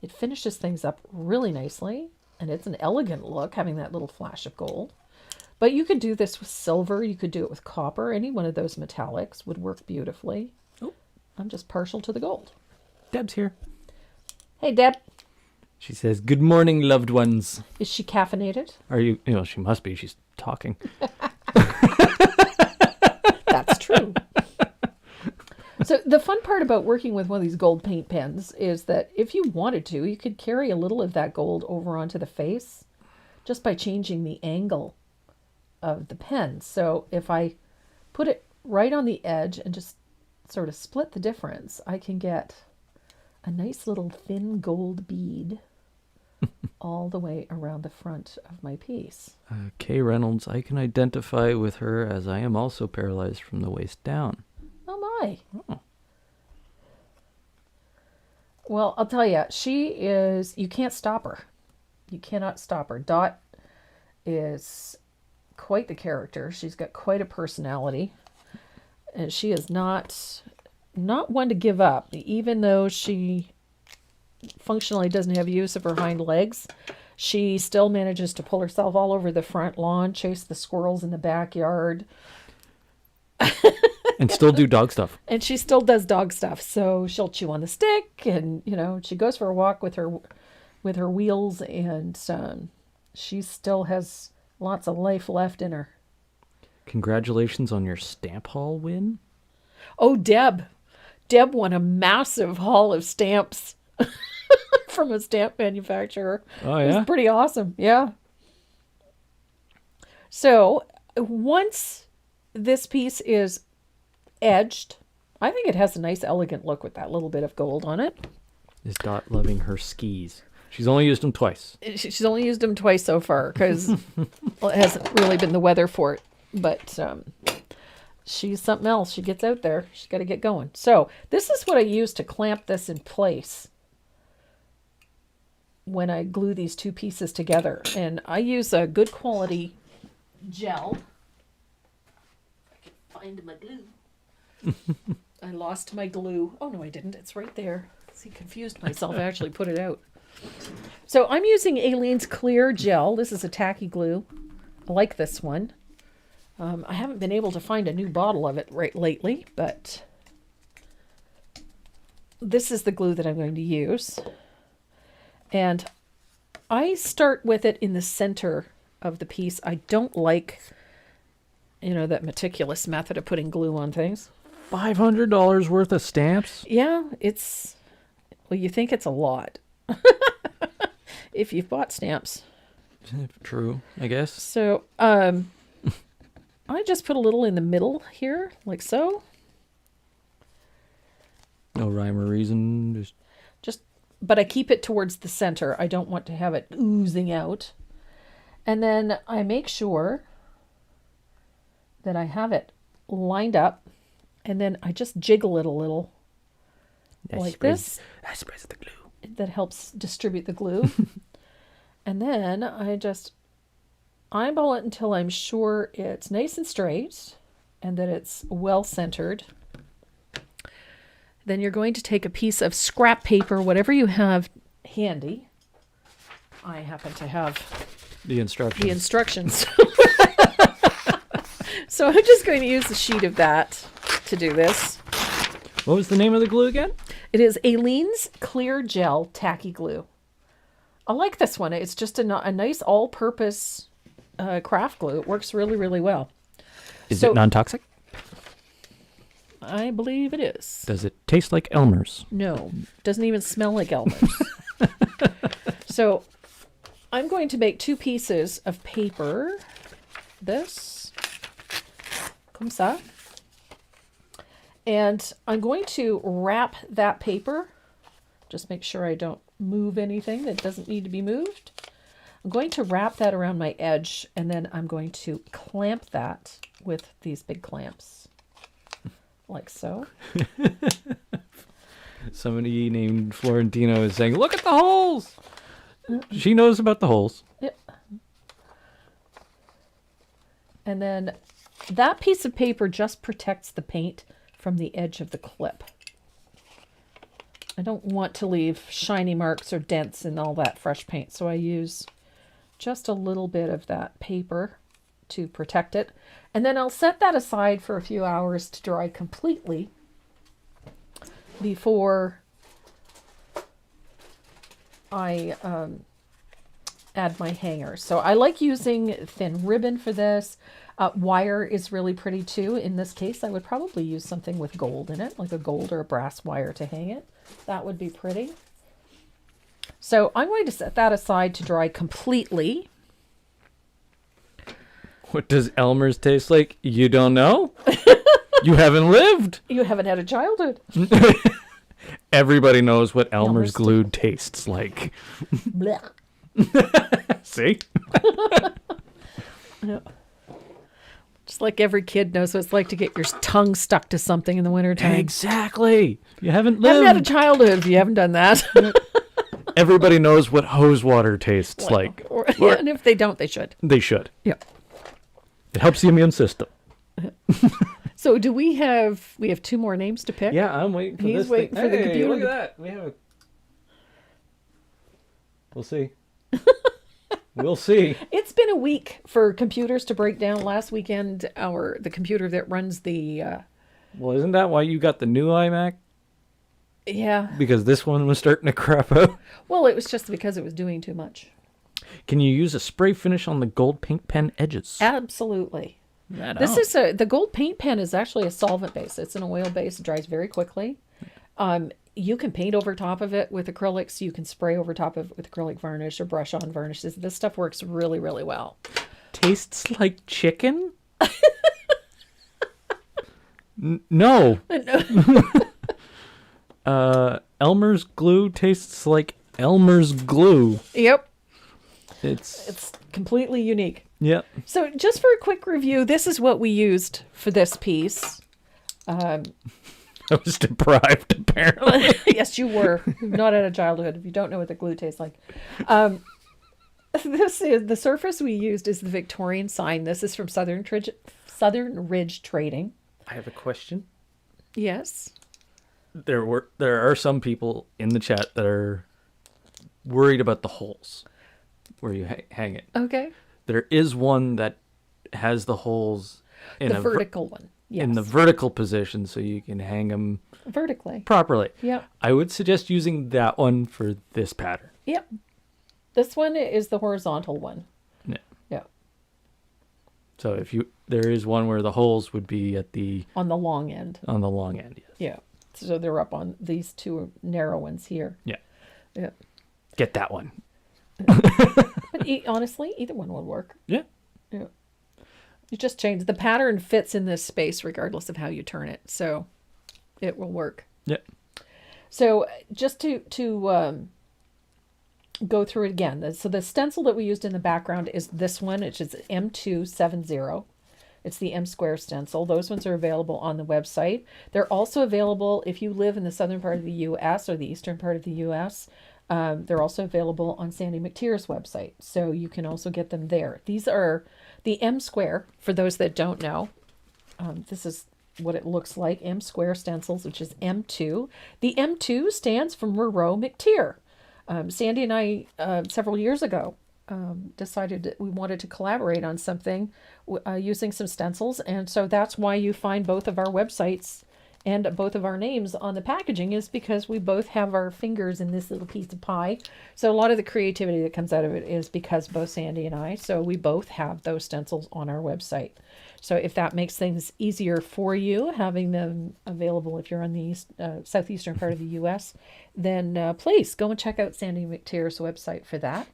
It finishes things up really nicely, and it's an elegant look, having that little flash of gold. But you could do this with silver. You could do it with copper. Any one of those metallics would work beautifully. Oh, I'm just partial to the gold. Deb's here. Hey, Deb. She says, "Good morning, loved ones." Is she caffeinated? Are you? You know, she must be. She's talking. That's true. So the fun part about working with one of these gold paint pens is that if you wanted to, you could carry a little of that gold over onto the face just by changing the angle of the pen. So if I put it right on the edge and just sort of split the difference, I can get a nice little thin gold bead all the way around the front of my piece. Kay Reynolds, I can identify with her as I am also paralyzed from the waist down. Oh my. Oh. Well, I'll tell you, you can't stop her. You cannot stop her. Dot is quite the character. She's got quite a personality. And she is not one to give up, even though she functionally doesn't have use of her hind legs. She still manages to pull herself all over the front lawn, chase the squirrels in the backyard. And still do dog stuff. And she still does dog stuff. So she'll chew on the stick, and she goes for a walk with her wheels, and she still has lots of life left in her. Congratulations on your stamp haul win. Oh, Deb won a massive haul of stamps from a stamp manufacturer. Oh, yeah? It was pretty awesome. Yeah. So once this piece is edged, I think it has a nice elegant look with that little bit of gold on it. Is Dot loving her skis? She's only used them twice. She's only used them twice so far because it hasn't really been the weather for it. But she's something else. She gets out there. She's got to get going. So this is what I use to clamp this in place when I glue these two pieces together. And I use a good quality gel. If I can find my glue. I lost my glue. Oh, no, I didn't. It's right there. See, confused myself. I actually put it out. So I'm using Aleene's clear gel. This is a tacky glue. I like this one. I haven't been able to find a new bottle of it lately, but this is the glue that I'm going to use. And I start with it in the center of the piece. I don't like, that meticulous method of putting glue on things. $500 worth of stamps? Yeah, well, you think it's a lot. If you've bought stamps. True, I guess. So, I just put a little in the middle here, like so. No rhyme or reason. But I keep it towards the center. I don't want to have it oozing out. And then I make sure that I have it lined up. And then I just jiggle it a little. Like this. That sprays the glue. That helps distribute the glue. And then I just eyeball it until I'm sure it's nice and straight and that it's well centered. Then you're going to take a piece of scrap paper, whatever you have handy. I happen to have the instructions. So I'm just going to use a sheet of that to do this. What was the name of the glue again? It is Aleene's Clear Gel Tacky Glue. I like this one. It's just a nice all-purpose craft glue. It works really, really well. Is it non-toxic? I believe it is. Does it taste like Elmer's? No. Doesn't even smell like Elmer's. So I'm going to make 2 pieces of paper. This. Comme ça. And I'm going to wrap that paper. Just make sure I don't move anything that doesn't need to be moved. I'm going to wrap that around my edge, and then I'm going to clamp that with these big clamps. Like so. Somebody named Florentino is saying, look at the holes! She knows about the holes. Yep. And then that piece of paper just protects the paint from the edge of the clip. I don't want to leave shiny marks or dents in all that fresh paint, so I use just a little bit of that paper to protect it. And then I'll set that aside for a few hours to dry completely before I add my hanger. So I like using thin ribbon for this. Wire is really pretty too. In this case, I would probably use something with gold in it, like a gold or a brass wire to hang it. That would be pretty. So I'm going to set that aside to dry completely. What does Elmer's taste like? You don't know? You haven't lived. You haven't had a childhood. Everybody knows what Elmer's glue tastes like. Blech. See? Yeah. Just like every kid knows what it's like to get your tongue stuck to something in the wintertime. Exactly. You haven't You lived. haven't had a childhood if you haven't done that. Everybody knows what hose water tastes like. And if they don't, they should. They should. Yeah. It helps the immune system. So do we have 2 more names to pick? Yeah, I'm waiting for He's this waiting thing. for the Hey, computer look to- at that. We have a... We'll see. We'll see. It's been a week for computers to break down. Last weekend, the computer that runs the Well, isn't that why you got the new iMac? yeah. Because this one was starting to crap out? Well, it was just because it was doing too much. Can you use a spray finish on the gold paint pen edges? Absolutely. This is the gold paint pen is actually a solvent base. It's an oil base. It dries very quickly. You can paint over top of it with acrylics. You can spray over top of it with acrylic varnish or brush on varnishes. This stuff works really, really well. Tastes like chicken? No. Elmer's glue tastes like Elmer's glue. Yep. It's completely unique. Yep. So just for a quick review, this is what we used for this piece. I was deprived, apparently. Yes, you were. You've not had a childhood if you don't know what the glue tastes like. This is the surface we used is the Victorian sign. This is from Southern Ridge Trading. I have a question. Yes. there are some people in the chat that are worried about the holes where you hang it. Okay. There is one that has the holes in The vertical one. Yes. in the vertical position, so you can hang them vertically. properly. Yep. I would suggest using that one for this pattern. Yep. This one is the horizontal one. Yeah. Yeah. So there is one where the holes would be on the long end. On the long end, yes. Yeah. So they're up on these two narrow ones here. Yeah. Yeah. Get that one. But honestly, either one would work. Yeah. Yeah. You just change the pattern fits in this space regardless of how you turn it, so it will work. Yeah. So just to go through it again. So the stencil that we used in the background is this one, which is M270. It's the M square stencil. Those ones are available on the website. They're also available if you live in the southern part of the U.S. or the eastern part of the U.S. They're also available on Sandy McTeer's website, so you can also get them there. These are the M square, for those that don't know. This is what it looks like, M square stencils, which is M2. The M2 stands for Moreau McTeer. Sandy and I, several years ago, decided that we wanted to collaborate on something using some stencils, and so that's why you find both of our websites and both of our names on the packaging, is because we both have our fingers in this little piece of pie. So a lot of the creativity that comes out of it is because both Sandy and I, so we both have those stencils on our website. So if that makes things easier for you, having them available if you're on the southeastern part of the U.S., then please go and check out Sandy McTeer's website for that.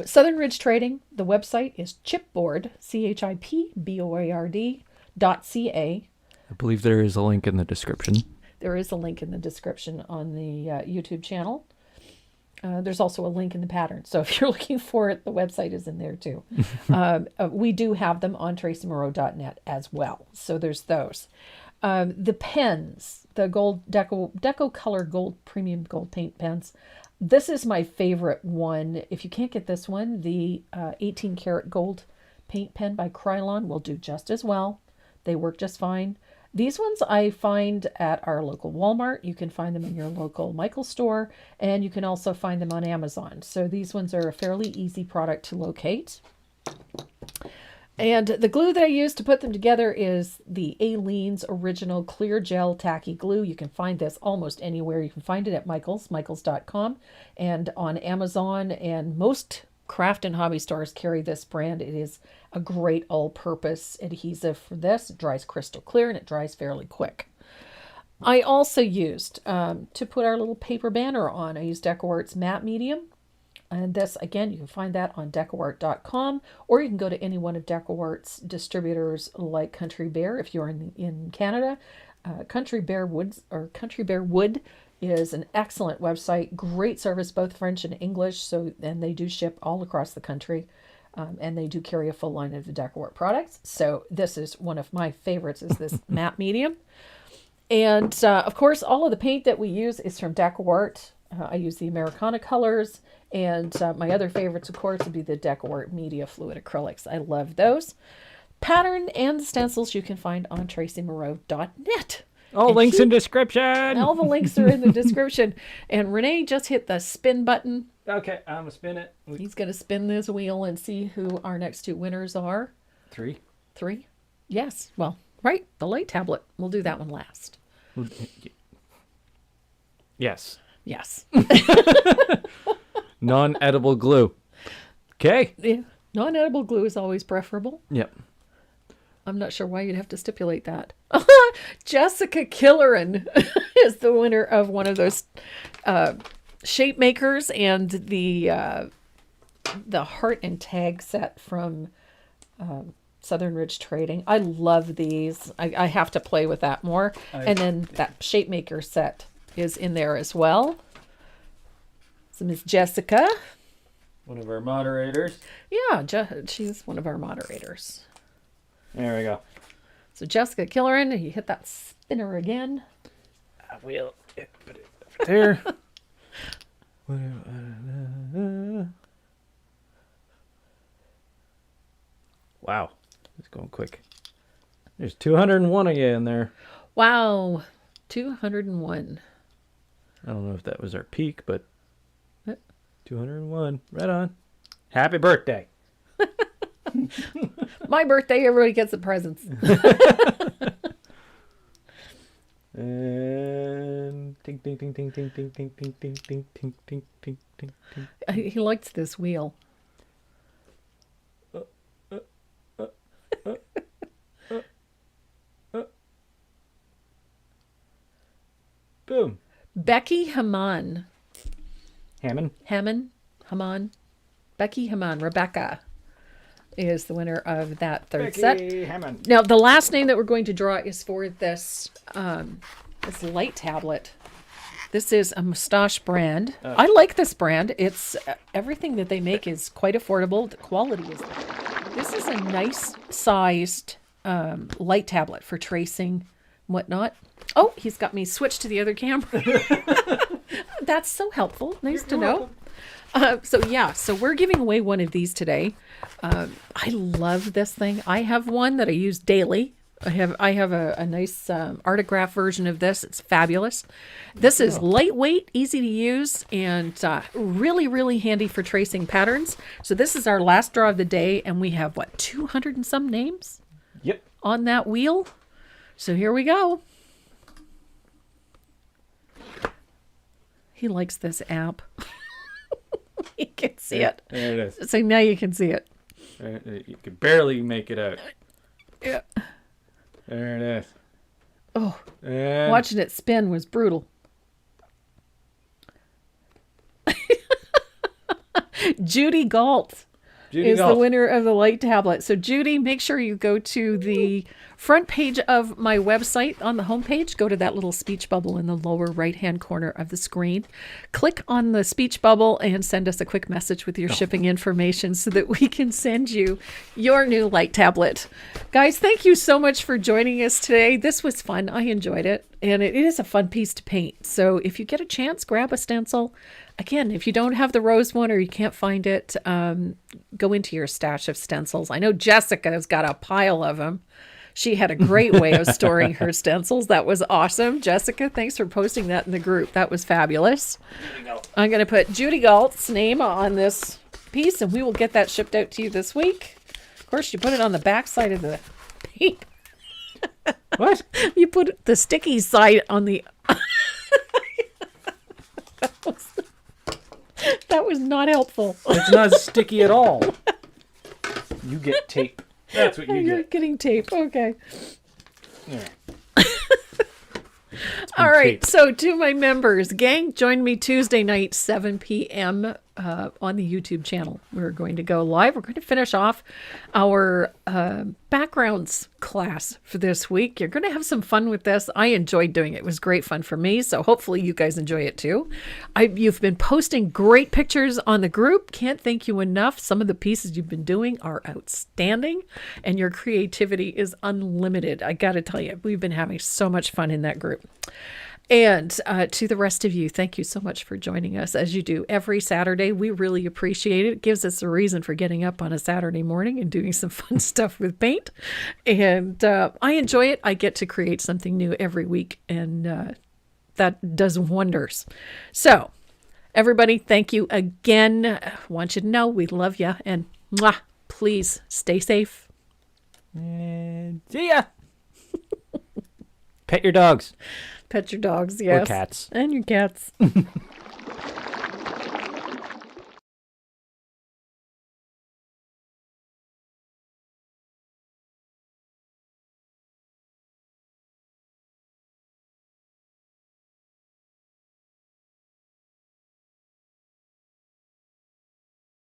Southern Ridge Trading, the website is chipboard, chipboard.ca. I believe there is a link in the description. There is a link in the description on the YouTube channel. There's also a link in the pattern. So if you're looking for it, the website is in there too. We do have them on tracymoreau.net as well. So there's those. The pens, the gold Deco Color Gold Premium Gold Paint pens. This is my favorite one. If you can't get this one, the 18 karat gold paint pen by Krylon will do just as well. They work just fine. These ones I find at our local Walmart. You can find them in your local Michaels store, and you can also find them on Amazon. So these ones are a fairly easy product to locate. And the glue that I use to put them together is the Aleene's Original Clear Gel Tacky Glue. You can find this almost anywhere. You can find it at michaels.com, and on Amazon, and most craft and hobby stores carry this brand. It is a great all-purpose adhesive for this. It dries crystal clear and it dries fairly quick. I also used, to put our little paper banner on, I used DecoArt's matte medium. And this, again, you can find that on decoart.com, or you can go to any one of DecoArt's distributors like Country Bear if you're in Canada. Country Bear Wood is an excellent website, great service, both French and English. And they do ship all across the country, and they do carry a full line of the DecoArt products. So this is one of my favorites, is this matte medium. And of course, all of the paint that we use is from DecoArt. I use the Americana colors, and my other favorites, of course, would be the DecoArt Media Fluid Acrylics. I love those. Pattern and the stencils you can find on tracymoreau.net. All links in description. All the links are in the description. And Renee just hit the spin button. Okay, I'm going to spin it. He's going to spin this wheel and see who our next two winners are. Three. Yes. Well, right. The light tablet. We'll do that one last. Yes. Non-edible glue. Okay. Yeah. Non-edible glue is always preferable. Yep. I'm not sure why you'd have to stipulate that. Jessica Killeran is the winner of one of those shape makers and the heart and tag set from Southern Ridge Trading. I love these. I have to play with that more. And then that shape maker set is in there as well. So Miss Jessica. One of our moderators. Yeah, she's one of our moderators. There we go. So Jessica Killeran, you hit that spinner again. I will put it over there. Wow, it's going quick. There's 201 of you in there. Wow, 201. I don't know if that was our peak, but What? 201. Right on. Happy birthday. My birthday, everybody gets the presents. And ting ting ting ting ting ting ting ting ting ting ting ting ting ting ting. He likes this wheel. Boom. Becky Haman. Hammond. Becky Haman. Rebecca is the winner of that third Becky set. Hammond. Now, the last name that we're going to draw is for this this light tablet. This is a Mustache brand. I like this brand. It's everything that they make is quite affordable. The quality is there. This is a nice sized light tablet for tracing and whatnot. Oh, he's got me switched to the other camera. That's so helpful. Nice to know. So we're giving away one of these today. I love this thing. I have one that I use daily. I have a nice Artograph version of this. It's fabulous. This is lightweight, easy to use, and really, really handy for tracing patterns. So this is our last draw of the day, and we have, 200 and some names? Yep. On that wheel. So here we go. He likes this app. You can see it. There it is. So now you can see it. You could barely make it out. Yeah. There it is. Oh, And watching it spin was brutal. Judy Galt is the winner of the light tablet. So Judy, make sure you go to the front page of my website. On the homepage, go to that little speech bubble in the lower right-hand corner of the screen. Click on the speech bubble and send us a quick message with your shipping information so that we can send you your new light tablet. Guys, thank you so much for joining us today. This was fun. I enjoyed it. And it is a fun piece to paint. So if you get a chance, grab a stencil. Again, if you don't have the rose one or you can't find it, go into your stash of stencils. I know Jessica's got a pile of them. She had a great way of storing her stencils. That was awesome. Jessica, thanks for posting that in the group. That was fabulous. I'm going to put Judy Galt's name on this piece, and we will get that shipped out to you this week. Of course, you put it on the back side of the paper. what? You put the sticky side on the... That was not helpful. It's not sticky at all. You get tape. That's what you You're get. getting tape. Okay. Yeah. All right. Tape. So to my members, gang, join me Tuesday night, 7 p.m. On the YouTube channel. We're going to go live. We're going to finish off our backgrounds class for this week. You're going to have some fun with this. I enjoyed doing it. It was great fun for me. So hopefully you guys enjoy it too. You've been posting great pictures on the group. Can't thank you enough. Some of the pieces you've been doing are outstanding and your creativity is unlimited. I got to tell you, we've been having so much fun in that group. And to the rest of you, thank you so much for joining us as you do every Saturday. We really appreciate it. It gives us a reason for getting up on a Saturday morning and doing some fun stuff with paint. And I enjoy it. I get to create something new every week, and that does wonders. So, everybody, thank you again. I want you to know we love you, and please stay safe. And see ya. Pet your dogs. Pet your dogs, yes. Or cats. And your cats.